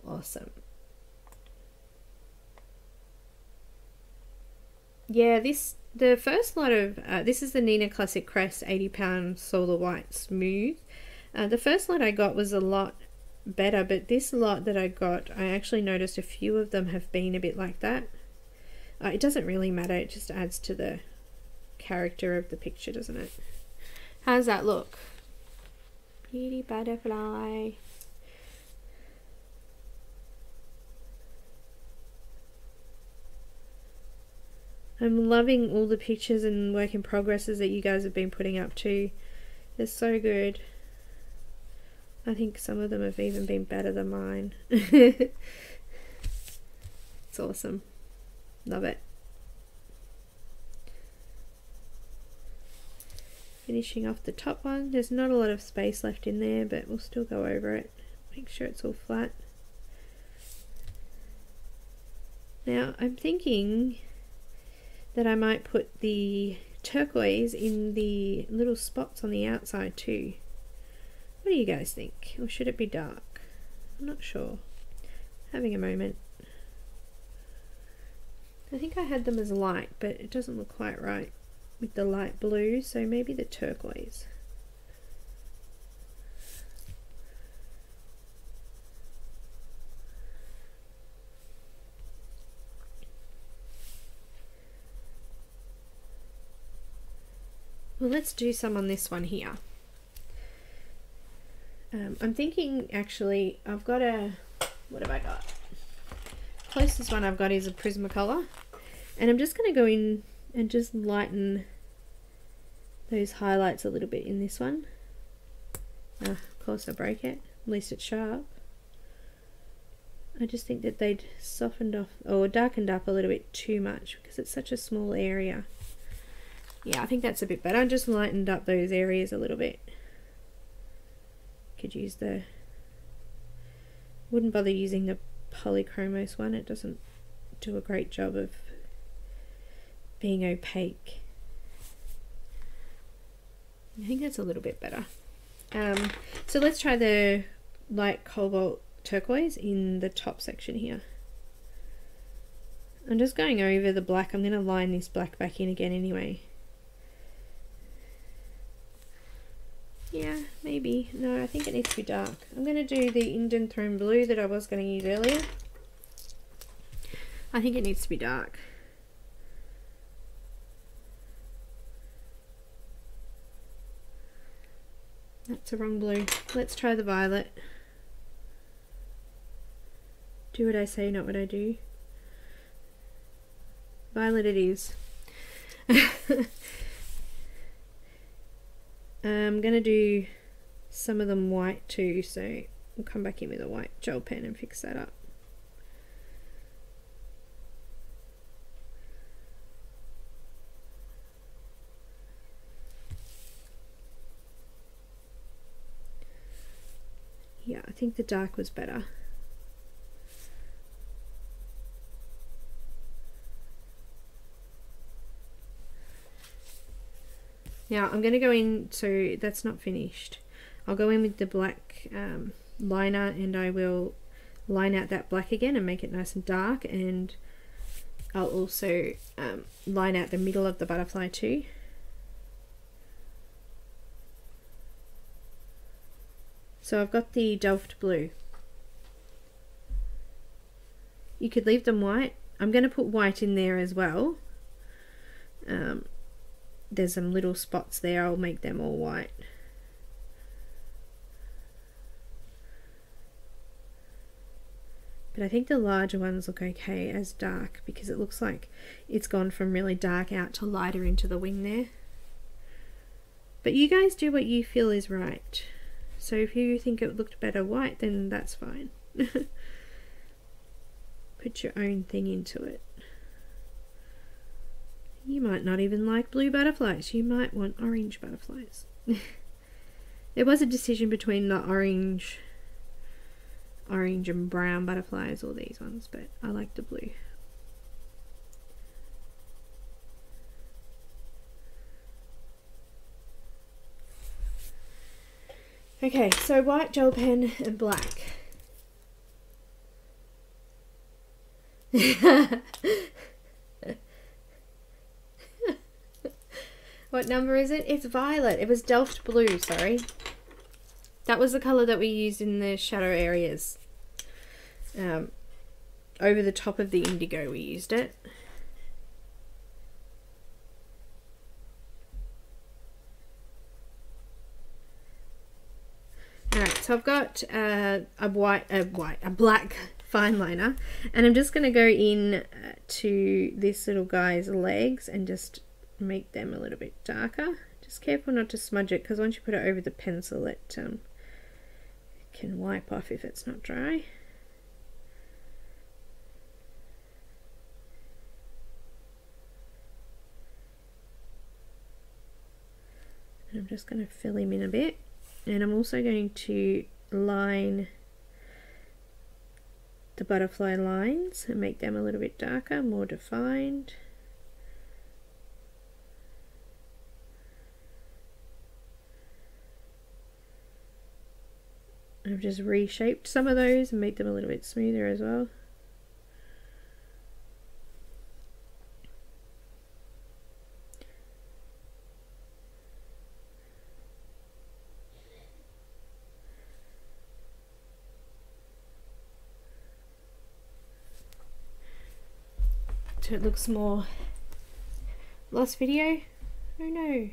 S1: Awesome. Yeah, the first lot of this is the Nina Classic Crest 80-pound Solar White Smooth. The first lot I got was a lot better, but this lot that I got, I actually noticed a few of them have been a bit like that. It doesn't really matter, it just adds to the character of the picture, doesn't it? How does that look? Beauty butterfly. I'm loving all the pictures and work in progresses that you guys have been putting up too. They're so good. I think some of them have even been better than mine. It's awesome. Love it. Finishing off the top one. There's not a lot of space left in there, but we'll still go over it. Make sure it's all flat. Now I'm thinking that I might put the turquoise in the little spots on the outside too. What do you guys think? Or should it be dark? I'm not sure. Having a moment. I think I had them as light, but it doesn't look quite right with the light blue, so maybe the turquoise. Well, let's do some on this one here. I'm thinking actually I've got a, what have I got? Closest one I've got is a Prismacolor, and I'm just going to go in and just lighten those highlights a little bit in this one. Of course I break it, at least it's sharp. I just think that they'd softened off or darkened up a little bit too much because it's such a small area. Yeah, I think that's a bit better. I just lightened up those areas a little bit. Could use the, wouldn't bother using the Polychromos one. It doesn't do a great job of being opaque. I think that's a little bit better. So let's try the light cobalt turquoise in the top section here. I'm just going over the black. I'm going to line this black back in again anyway. Yeah, maybe. No, I think it needs to be dark. I'm going to do the Indanthrene Blue that I was going to use earlier. I think it needs to be dark. That's the wrong blue. Let's try the violet. Do what I say, not what I do. Violet it is. I'm going to do some of them white too, so we'll come back in with a white gel pen and fix that up. Yeah, I think the dark was better. Now I'm going to go in, so that's not finished. I'll go in with the black liner, and I will line out that black again and make it nice and dark, and I'll also line out the middle of the butterfly too. So I've got the Delft Blue. You could leave them white. I'm going to put white in there as well. There's some little spots there, I'll make them all white. But I think the larger ones look okay as dark, because it looks like it's gone from really dark out to lighter into the wing there. But you guys do what you feel is right. So if you think it looked better white, then that's fine. Put your own thing into it. You might not even like blue butterflies. You might want orange butterflies. There was a decision between the orange and brown butterflies or these ones, but I like the blue. Okay, so white gel pen and black. What number is it? It's violet. It was Delft Blue, sorry. That was the colour that we used in the shadow areas. Over the top of the indigo we used it. Alright, so I've got a black fineliner, and I'm just going to go in to this little guy's legs and just make them a little bit darker. Just careful not to smudge it, because once you put it over the pencil it can wipe off if it's not dry. And I'm just going to fill him in a bit, and I'm also going to line the butterfly lines and make them a little bit darker, more defined. I've just reshaped some of those and made them a little bit smoother as well. So it looks more... Lost video? Oh no.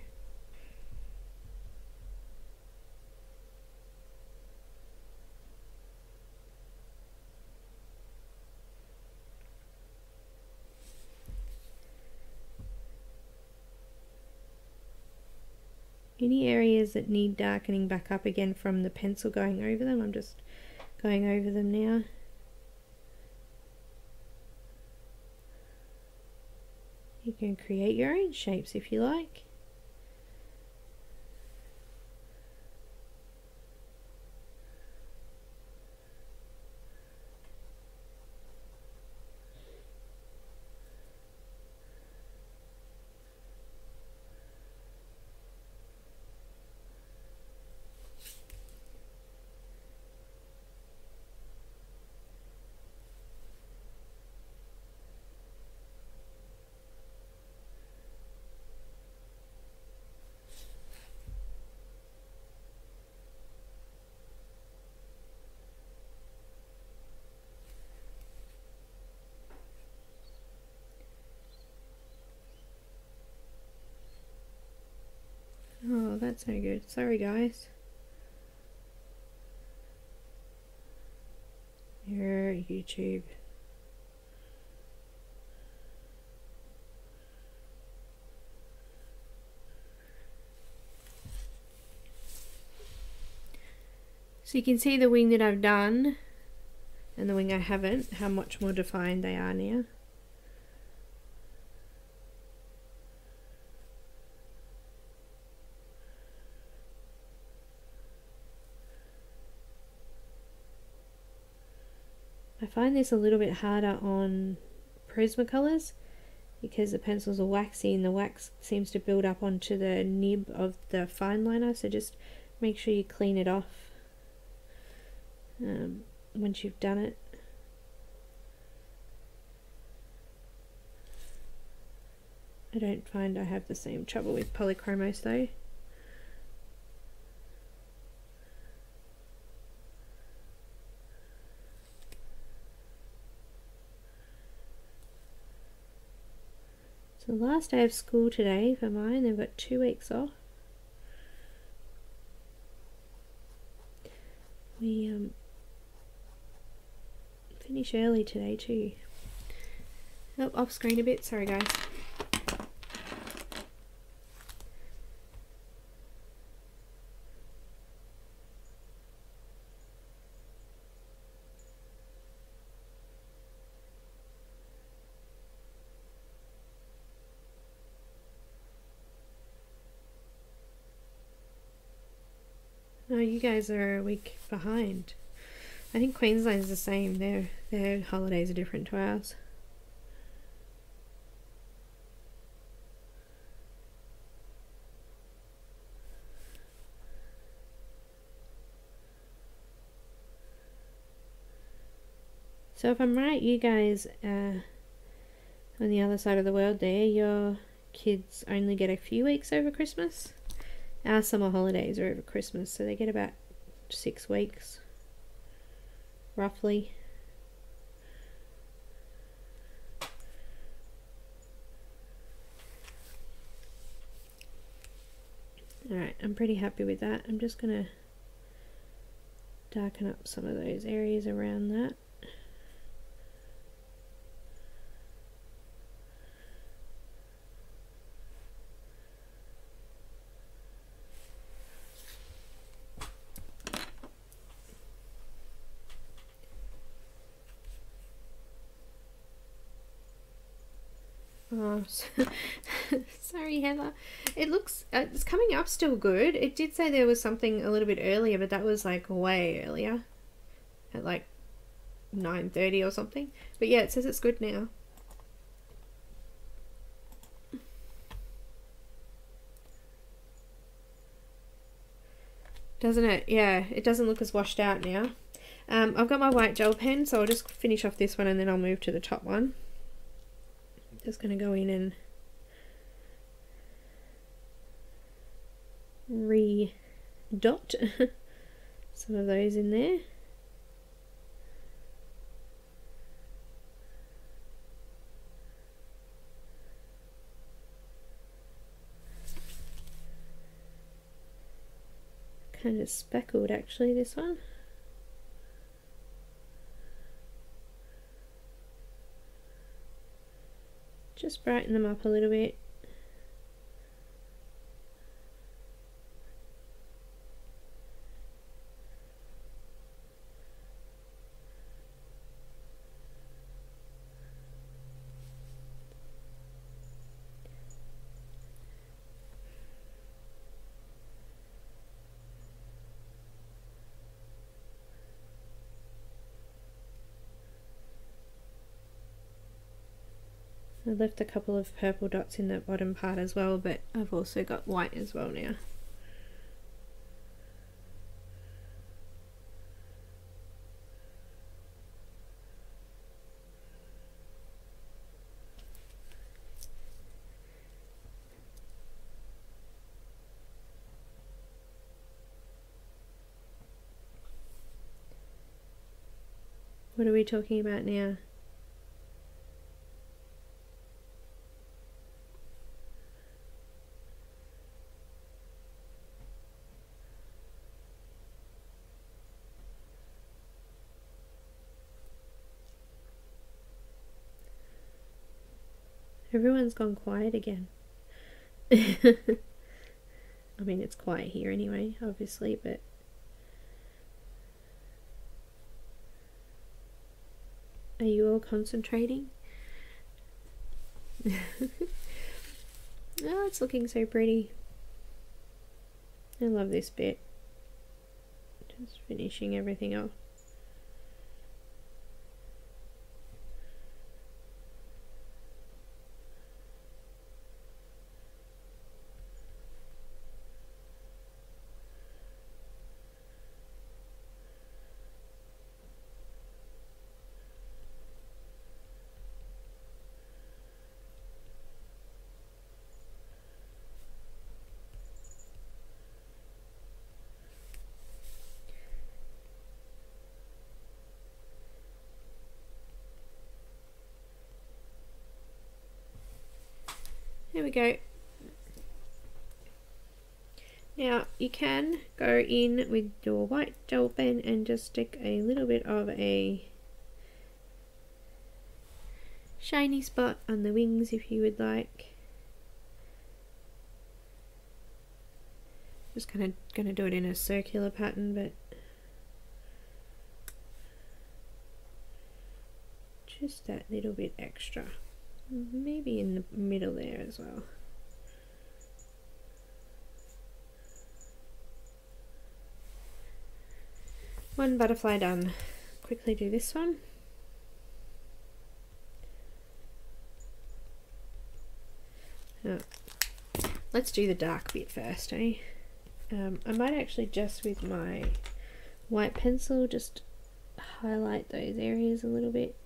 S1: Any areas that need darkening back up again from the pencil going over them, I'm just going over them now. You can create your own shapes if you like. Oh, that's no good. Sorry, guys. You're YouTube. So you can see the wing that I've done and the wing I haven't, how much more defined they are now. I find this a little bit harder on Prismacolors because the pencils are waxy and the wax seems to build up onto the nib of the fineliner, so just make sure you clean it off once you've done it. I don't find I have the same trouble with Polychromos though. So the last day of school today for mine, they've got 2 weeks off. We finish early today too. Oh, off screen a bit, sorry guys. Oh, you guys are a week behind. I think Queensland's the same. Their holidays are different to ours. So if I'm right, you guys on the other side of the world there, your kids only get a few weeks over Christmas. Our summer holidays are over Christmas, so they get about 6 weeks, roughly. Alright, I'm pretty happy with that. I'm just going to darken up some of those areas around that. Oh, sorry Heather. It looks, it's coming up still good. It did say there was something a little bit earlier, but that was like way earlier. At like 9:30 or something. But yeah, it says it's good now. Doesn't it? Yeah, it doesn't look as washed out now. I've got my white gel pen, so I'll just finish off this one and then I'll move to the top one. Just going to go in and re-dot some of those in there. Kind of speckled actually, this one. Just brighten them up a little bit. I left a couple of purple dots in the bottom part as well, but I've also got white as well now. What are we talking about now? Everyone's gone quiet again. I mean, it's quiet here anyway, obviously, but are you all concentrating? Oh, it's looking so pretty. I love this bit. Just finishing everything off. There we go. Now you can go in with your white gel pen and just stick a little bit of a shiny spot on the wings if you would like. Just kind of gonna do it in a circular pattern, but just that little bit extra. Maybe in the middle there as well. One butterfly done. Quickly do this one. Oh. Let's do the dark bit first, eh? I might actually just with my white pencil just highlight those areas a little bit.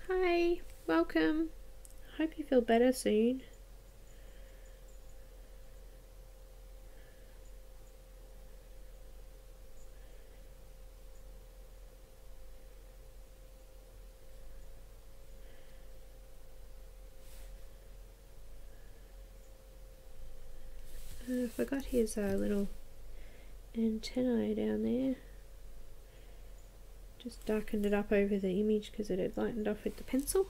S1: Hi, welcome. Hope you feel better soon. I forgot his little antennae down there. Just darkened it up over the image because it had lightened off with the pencil.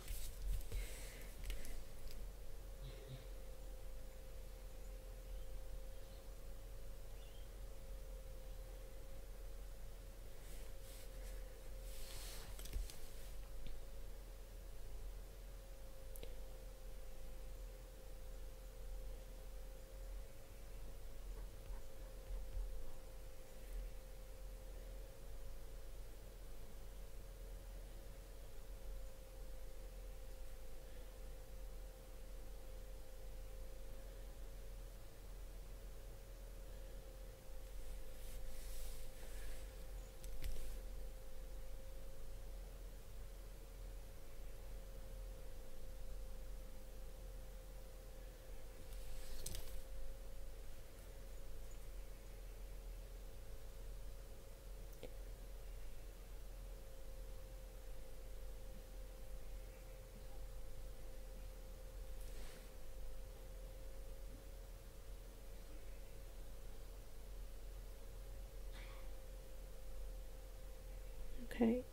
S1: Okay,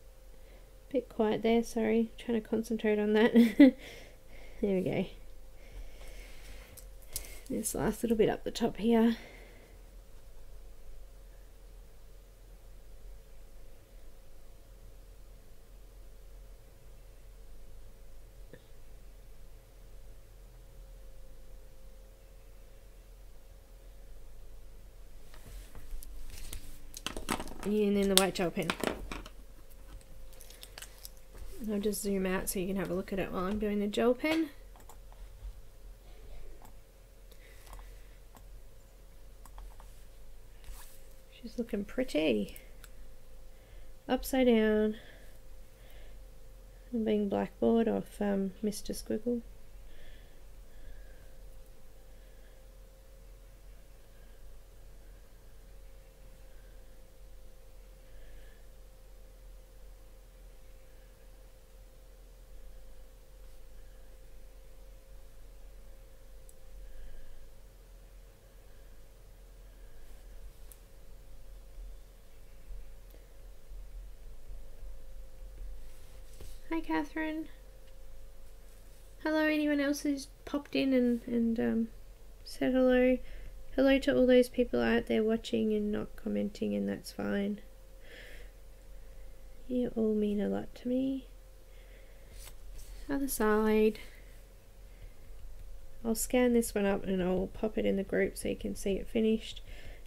S1: bit quiet there, sorry, trying to concentrate on that. There we go. This last little bit up the top here. And then the white gel pen. I'll just zoom out so you can have a look at it while I'm doing the gel pen. She's looking pretty. Upside down. I'm being blackboard off Mr. Squiggle. Catherine. Hello, anyone else who's popped in and said hello. Hello to all those people out there watching and not commenting, and that's fine. You all mean a lot to me. Other side. I'll scan this one up and I'll pop it in the group so you can see it finished.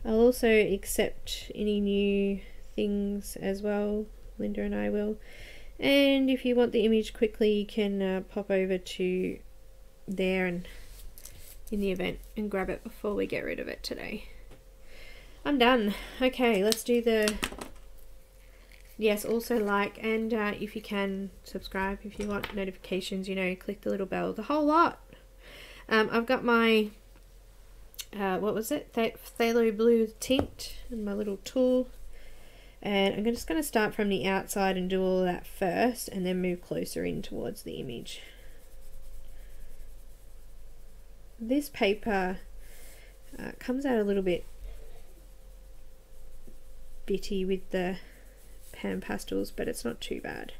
S1: I'll also accept any new things as well. Linda and I will. And if you want the image quickly, you can pop over to there and in the event and grab it before we get rid of it today. I'm done. Okay, let's do the... Yes, also like, and if you can, subscribe. If you want notifications, you know, click the little bell, the whole lot. I've got my, what was it? Phthalo Blue Tint and my little tool. And I'm just going to start from the outside and do all of that first, and then move closer in towards the image. This paper comes out a little bit bitty with the pan pastels, but it's not too bad.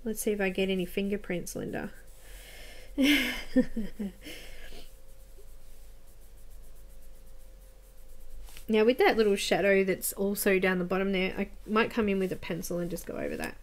S1: Let's see if I get any fingerprints, Linda. Now with that little shadow that's also down the bottom there, I might come in with a pencil and just go over that.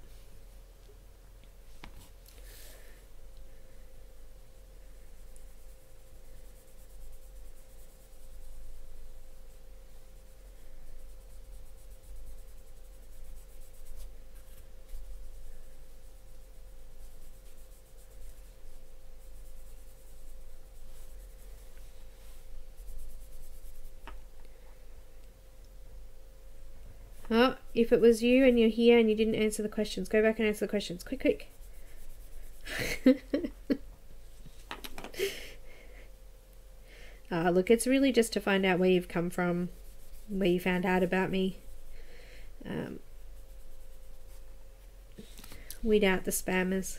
S1: Oh, if it was you and you're here and you didn't answer the questions, go back and answer the questions. Quick, quick. Look, it's really just to find out where you've come from, where you found out about me. Weed out the spammers.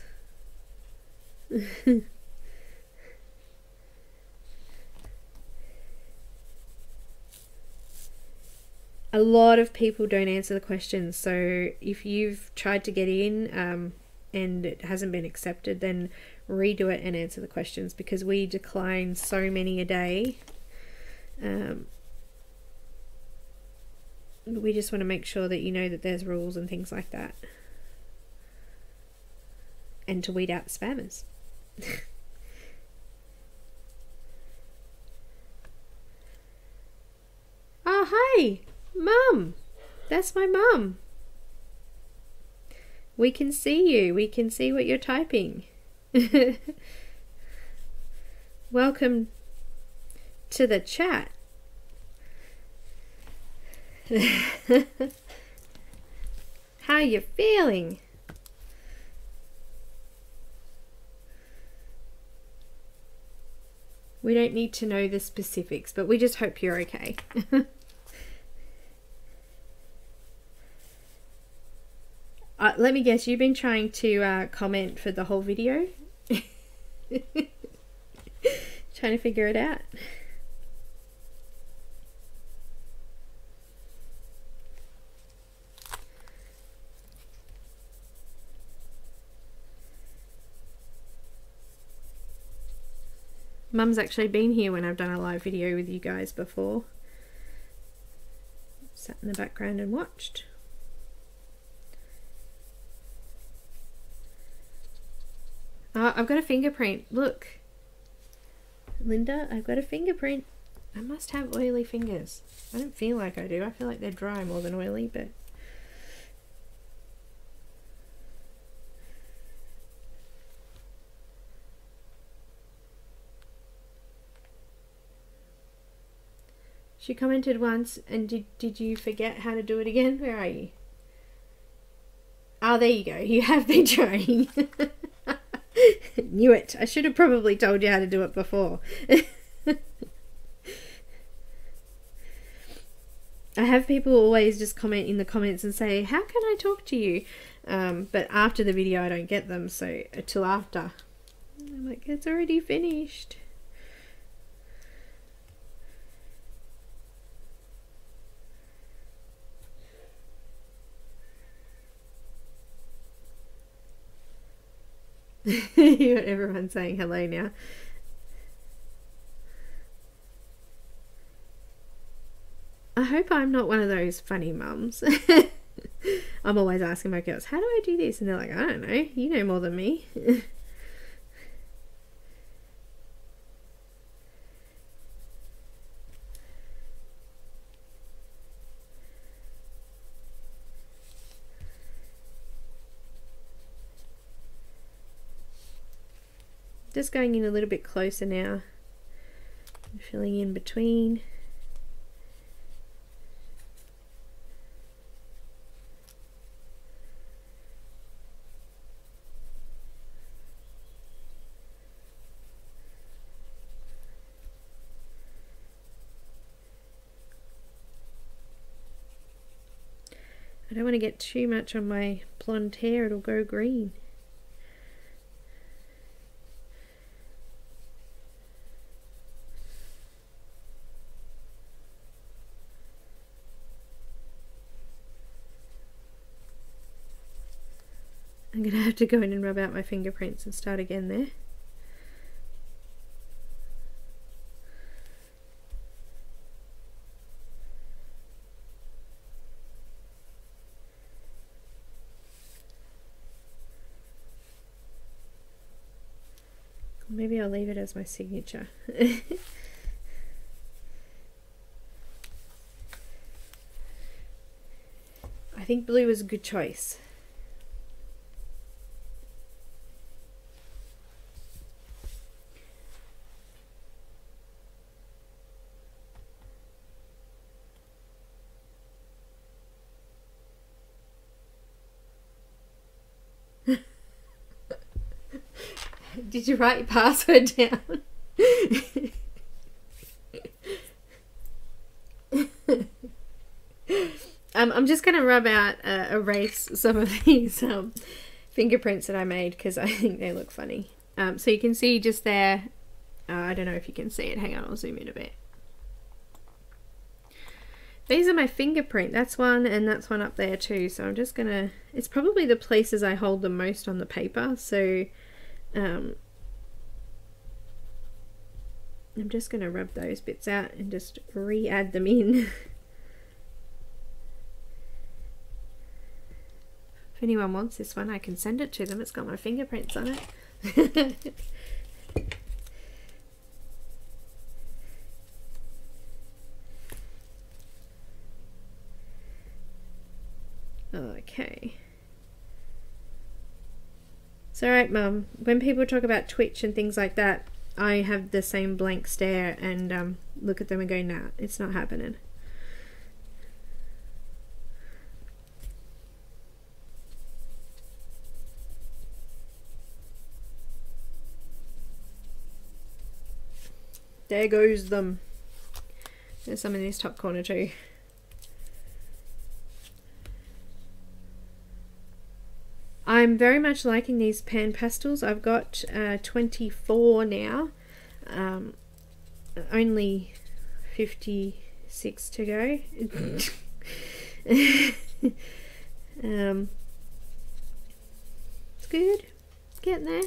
S1: A lot of people don't answer the questions, so if you've tried to get in and it hasn't been accepted, then redo it and answer the questions, because we decline so many a day. We just want to make sure that you know that there's rules and things like that, and to weed out the spammers. Oh, hi! Mum! That's my mum. We can see you. We can see what you're typing. Welcome to the chat. How you feeling? We don't need to know the specifics, but we just hope you're okay. Let me guess, you've been trying to comment for the whole video? Trying to figure it out. Mum's actually been here when I've done a live video with you guys before. Sat in the background and watched. I've got a fingerprint. Look. Linda, I've got a fingerprint. I must have oily fingers. I don't feel like I do. I feel like they're dry more than oily, but... She commented once, and did you forget how to do it again? Where are you? Oh, there you go. You have been trying. Knew it. I should have probably told you how to do it before. I have people always just comment in the comments and say, how can I talk to you? But after the video I don't get them, so till after. I'm like, it's already finished. You got everyone saying hello now. I hope I'm not one of those funny mums. I'm always asking my girls, how do I do this? And they're like, I don't know. You know more than me. Just going in a little bit closer now. Filling in between. I don't want to get too much on my blonde hair, it'll go green. I'm going to have to go in and rub out my fingerprints and start again there. Maybe I'll leave it as my signature. I think blue is a good choice. Did you write your password down? I'm just going to rub out, erase some of these fingerprints that I made because I think they look funny. So you can see just there, I don't know if you can see it. Hang on, I'll zoom in a bit. These are my fingerprint. That's one and that's one up there too. So I'm just going to, it's probably the places I hold the most on the paper. So I'm just going to rub those bits out and just re-add them in. If anyone wants this one, I can send it to them. It's got my fingerprints on it. Okay. It's alright, Mum. When people talk about Twitch and things like that, I have the same blank stare and look at them and go, nah, it's not happening. There goes them. There's some in this top corner too. I'm very much liking these pan pastels. I've got 24 now. Only 56 to go. It's good. Getting there.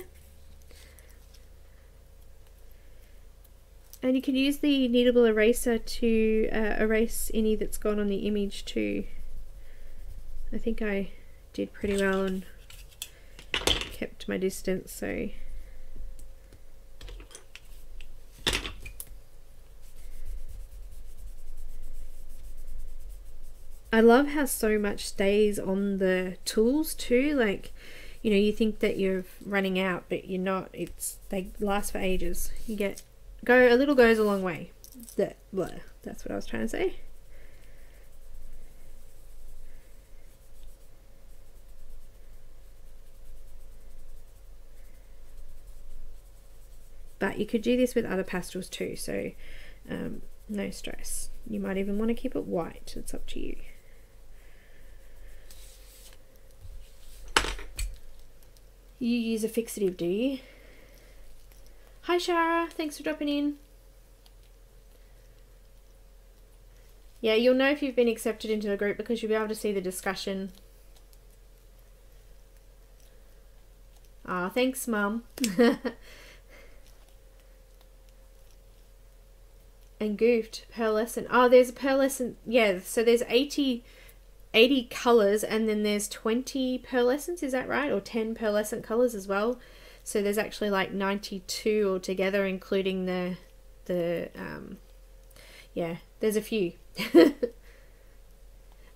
S1: And you can use the kneadable eraser to erase any that's gone on the image too. I think I did pretty well and kept my distance, so I love how so much stays on the tools too. Like, you know, you think that you're running out, but you're not. They last for ages. You get a little goes a long way. That's what I was trying to say. But you could do this with other pastels too, so no stress. You might even want to keep it white. It's up to you. You use a fixative, do you? Hi Shara, thanks for dropping in. Yeah, you'll know if you've been accepted into the group because you'll be able to see the discussion. Oh, thanks, Mum. And Goofed, pearlescent. Oh, there's a pearlescent. Yeah, so there's 80 colours, and then there's 20 pearlescents, is that right? Or 10 pearlescent colours as well. So there's actually like 92 altogether, including yeah, there's a few.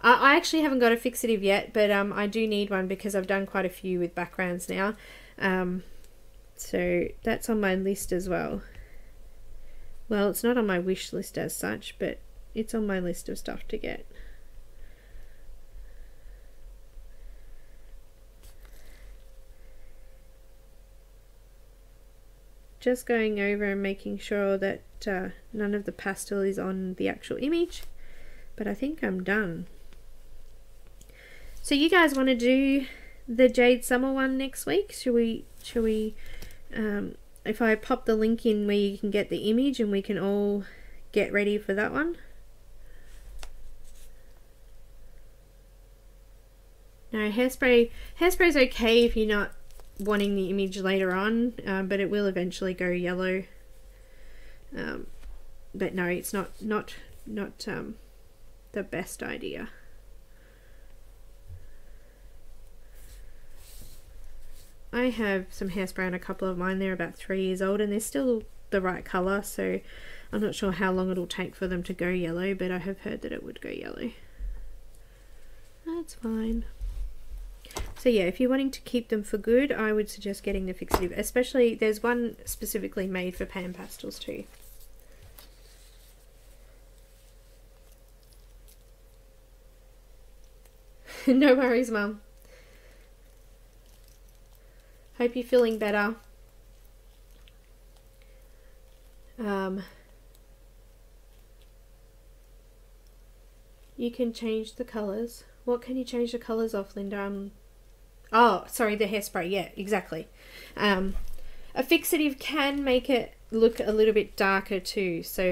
S1: I actually haven't got a fixative yet, but I do need one because I've done quite a few with backgrounds now. So that's on my list as well. Well, it's not on my wish list as such, but it's on my list of stuff to get. Just going over and making sure that none of the pastel is on the actual image, but I think I'm done. So you guys want to do the Jade Summer one next week? Shall we if I pop the link in where you can get the image and we can all get ready for that one? No, hairspray is okay if you're not wanting the image later on, but it will eventually go yellow. But no, it's not the best idea. I have some hairspray on a couple of mine. They're about 3 years old and they're still the right colour, so I'm not sure how long it'll take for them to go yellow, but I have heard that it would go yellow. That's fine. So yeah, if you're wanting to keep them for good, I would suggest getting the fixative. Especially, there's one specifically made for pan pastels too. No worries, Mum. Hope you're feeling better. You can change the colours. What can you change the colours of, Linda? Oh, sorry, the hairspray. Yeah, exactly. A fixative can make it look a little bit darker too. So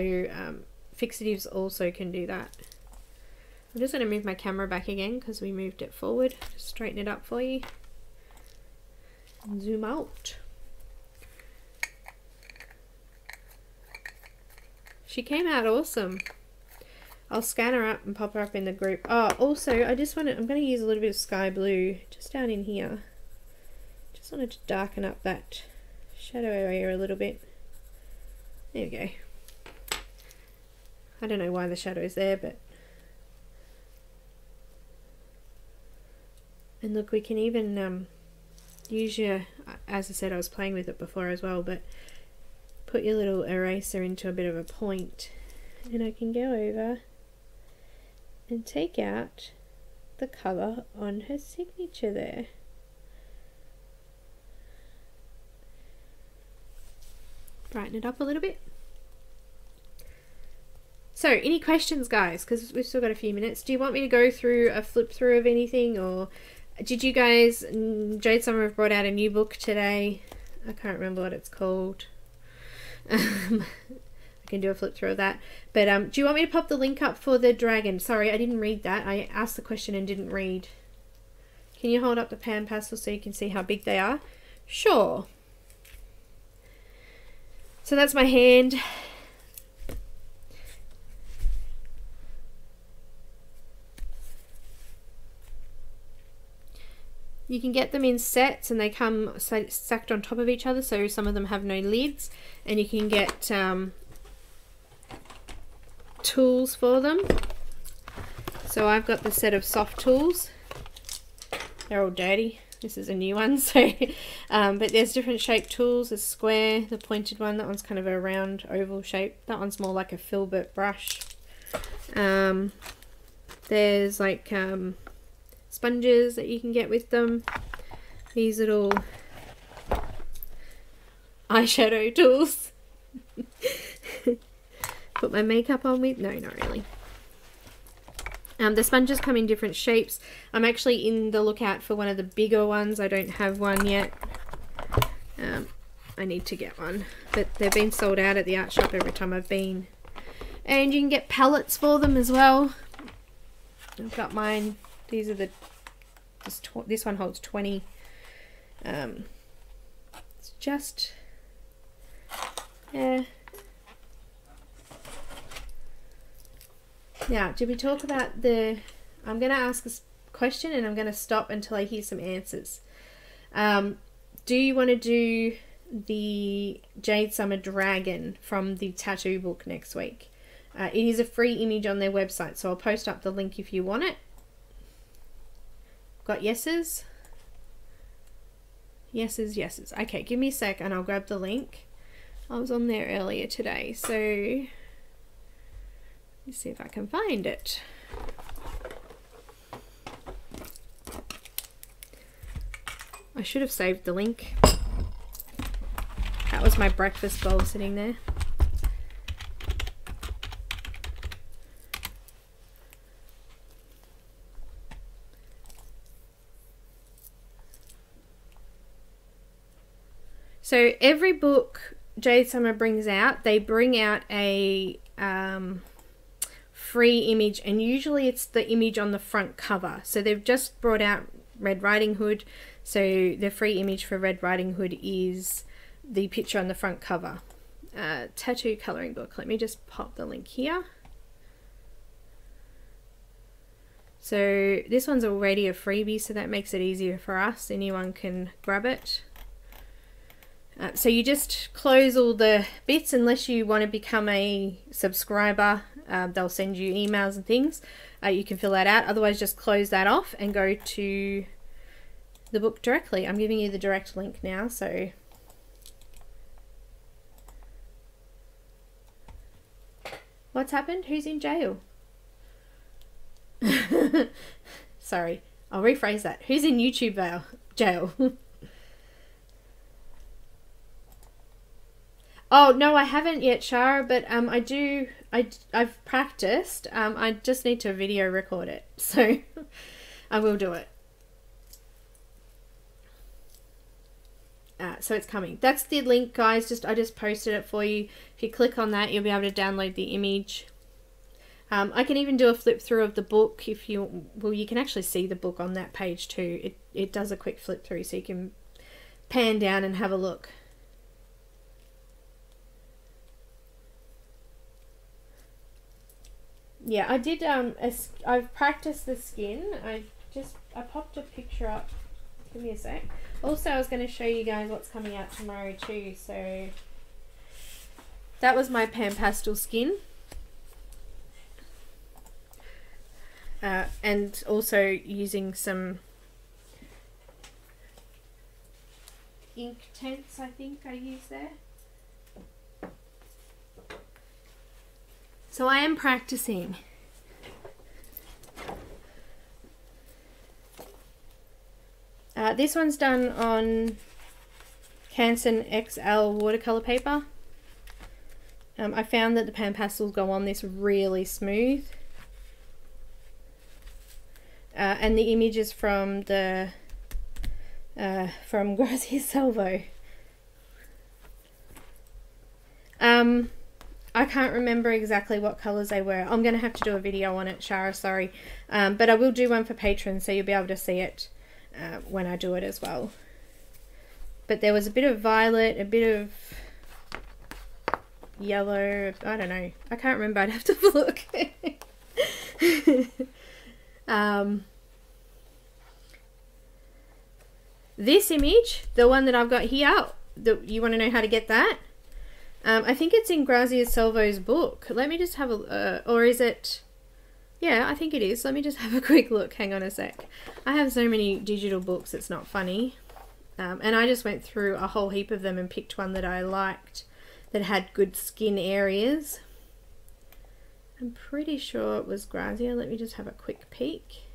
S1: fixatives also can do that. I'm just going to move my camera back again because we moved it forward. Just straighten it up for you. And zoom out. She came out awesome. I'll scan her up and pop her up in the group. Oh, also, I'm going to use a little bit of sky blue just down in here. Just wanted to darken up that shadow area a little bit. There we go. I don't know why the shadow is there, but... And look, we can even use your, as I said, I was playing with it before as well, but put your little eraser into a bit of a point, and I can go over and take out the colour on her signature there. Brighten it up a little bit. So, any questions, guys? Because we've still got a few minutes. Do you want me to go through a flip through of anything, or did you guys, Jade Summer have brought out a new book today. I can't remember what it's called. I can do a flip through of that. But do you want me to pop the link up for the dragon? Sorry, I didn't read that. I asked the question and didn't read. Can you hold up the pan pastel so you can see how big they are? Sure. So that's my hand. You can get them in sets and they come stacked on top of each other, so some of them have no lids, and you can get tools for them. So I've got the set of soft tools. They're all dirty. This is a new one, so but there's different shaped tools. There's square, the pointed one, that one's kind of a round oval shape. That one's more like a filbert brush. There's like sponges that you can get with them. These little eyeshadow tools. Put my makeup on with? No, not really. The sponges come in different shapes. I'm actually in the lookout for one of the bigger ones. I don't have one yet. I need to get one, but they've been sold out at the art shop every time I've been. And you can get palettes for them as well. I've got mine. These are the, this one holds 20. It's just, yeah. Now, did we talk about the, I'm going to ask this question and I'm going to stop until I hear some answers. Do you want to do the Jade Summer Dragon from the tattoo book next week? It is a free image on their website, so I'll post up the link if you want it. Got yeses? Yeses, yeses. Okay, give me a sec and I'll grab the link. I was on there earlier today, so let's see if I can find it. I should have saved the link. That was my breakfast bowl sitting there. So every book Jade Summer brings out, they bring out a free image, and usually it's the image on the front cover. So they've just brought out Red Riding Hood, so the free image for Red Riding Hood is the picture on the front cover. Tattoo colouring book. Let me just pop the link here. So this one's already a freebie, so that makes it easier for us. Anyone can grab it. So you just close all the bits unless you want to become a subscriber. They'll send you emails and things. You can fill that out. Otherwise, just close that off and go to the book directly. I'm giving you the direct link now. So what's happened? Who's in jail? Sorry, I'll rephrase that. Who's in YouTube jail? Oh, no, I haven't yet, Shara, but I've practiced. I just need to video record it, so I will do it. So it's coming. That's the link, guys. I just posted it for you. If you click on that, you'll be able to download the image. I can even do a flip through of the book if you, well, you can actually see the book on that page too. It does a quick flip through, so you can pan down and have a look. Yeah, I did, I've practiced the skin. I popped a picture up. Give me a sec. Also, I was going to show you guys what's coming out tomorrow too. So, that was my Pan Pastel skin. And also using some ink tints, I think I used there. So I am practicing. This one's done on Canson XL watercolor paper. I found that the Pan Pastels go on this really smooth. And the image is from the from Grazia Salvo. I can't remember exactly what colours they were. I'm going to have to do a video on it, Shara, sorry. But I will do one for patrons, so you'll be able to see it when I do it as well. But there was a bit of violet, a bit of yellow, I don't know. I can't remember, I'd have to look. This image, the one that I've got here, you want to know how to get that? I think it's in Grazia Salvo's book. Let me just have a, or is it? Yeah, I think it is. Let me just have a quick look. Hang on a sec. I have so many digital books, it's not funny. And I just went through a whole heap of them and picked one that I liked, that had good skin areas. I'm pretty sure it was Grazia. Let me just have a quick peek.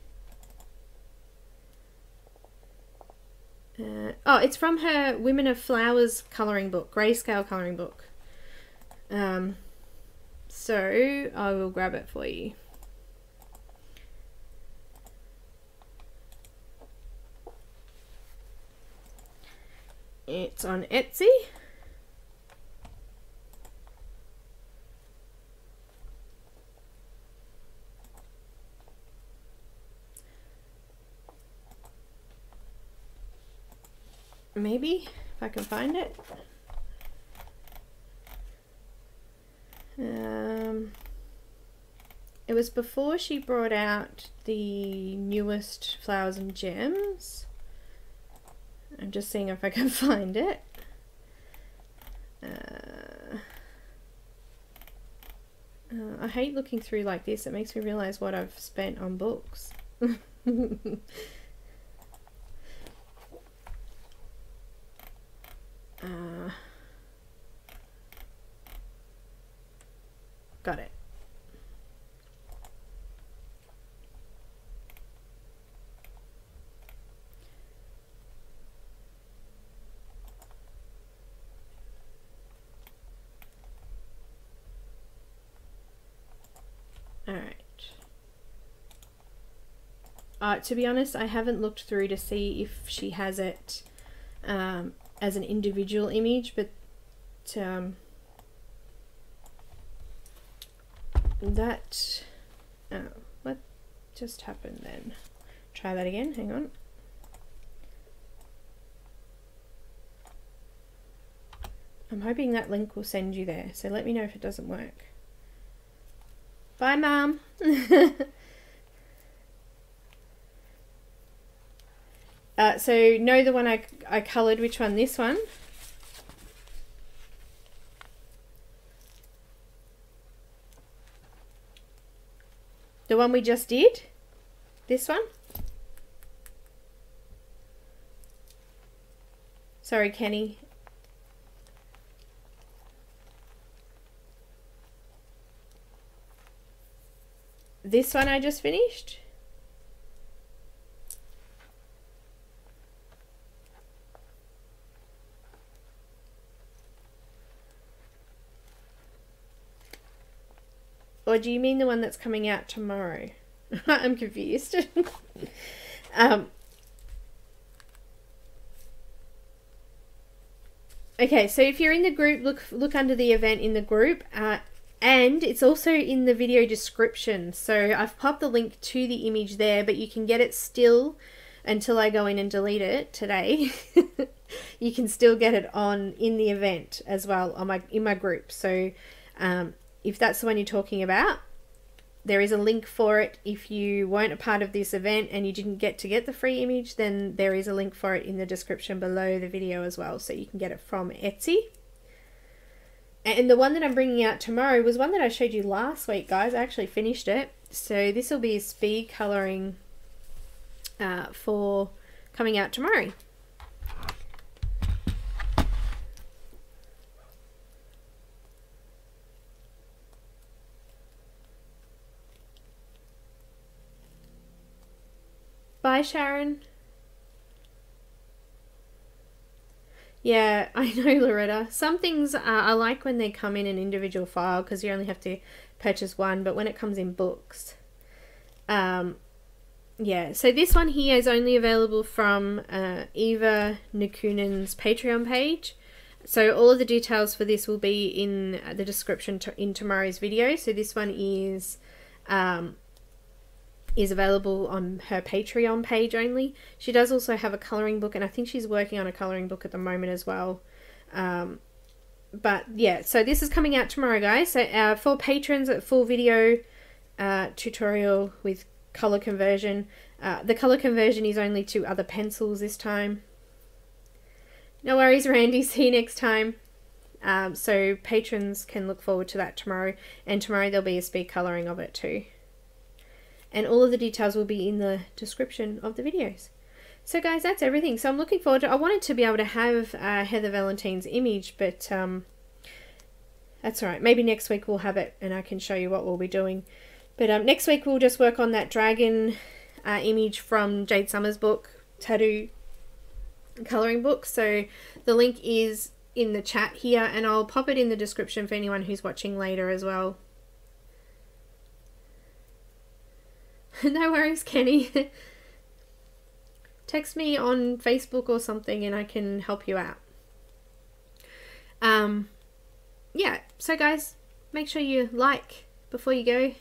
S1: Oh, it's from her Women of Flowers colouring book, grayscale colouring book. So I will grab it for you. It's on Etsy. Maybe if I can find it. It was before she brought out the newest Flowers and Gems. I'm just seeing if I can find it. I hate looking through like this. It makes me realize what I've spent on books. Got it. Alright. To be honest, I haven't looked through to see if she has it as an individual image, but that what just happened then? Try that again, hang on. I'm hoping that link will send you there, so let me know if it doesn't work. Bye, Mum. So know the one I coloured, which one? This one. The one we just did? This one? Sorry, Kenny. This one I just finished? Or do you mean the one that's coming out tomorrow? I'm confused. Okay, so if you're in the group, look under the event in the group, and it's also in the video description. So I've popped the link to the image there, but you can get it still until I go in and delete it today. You can still get it in the event as well in my group. So if that's the one you're talking about, there is a link for it. If you weren't a part of this event and you didn't get the free image, then there is a link for it in the description below the video as well, so you can get it from Etsy. And the one that I'm bringing out tomorrow was one that I showed you last week, guys. I actually finished it. So this will be a speed colouring for coming out tomorrow. Bye, Sharon. Yeah, I know, Loretta. Some things I like when they come in an individual file because you only have to purchase one, but when it comes in books. Yeah, so this one here is only available from Eva Nakunen's Patreon page. So all of the details for this will be in the description in tomorrow's video. So this one is available on her Patreon page only. She does also have a colouring book, and I think she's working on a colouring book at the moment as well. But yeah, so this is coming out tomorrow, guys. So for patrons, a full video tutorial with colour conversion. The colour conversion is only to other pencils this time. No worries, Randy. See you next time. So patrons can look forward to that tomorrow, and tomorrow there'll be a speed colouring of it too. And all of the details will be in the description of the videos. So guys, that's everything. So I'm looking forward to, I wanted to be able to have Heather Valentine's image, but that's alright. Maybe next week we'll have it and I can show you what we'll be doing. But next week we'll just work on that dragon image from Jade Summers' book, Tattoo Colouring Book. So the link is in the chat here, and I'll pop it in the description for anyone who's watching later as well. No worries, Kenny. Text me on Facebook or something and I can help you out. Yeah, so guys, make sure you like before you go.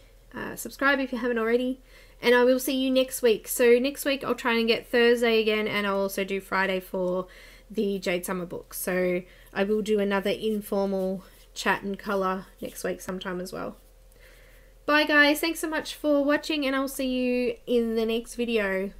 S1: Subscribe if you haven't already. And I will see you next week. So next week I'll try and get Thursday again, and I'll also do Friday for the Jade Summer book. So I will do another informal chat and colour next week sometime as well. Bye guys, thanks so much for watching, and I'll see you in the next video.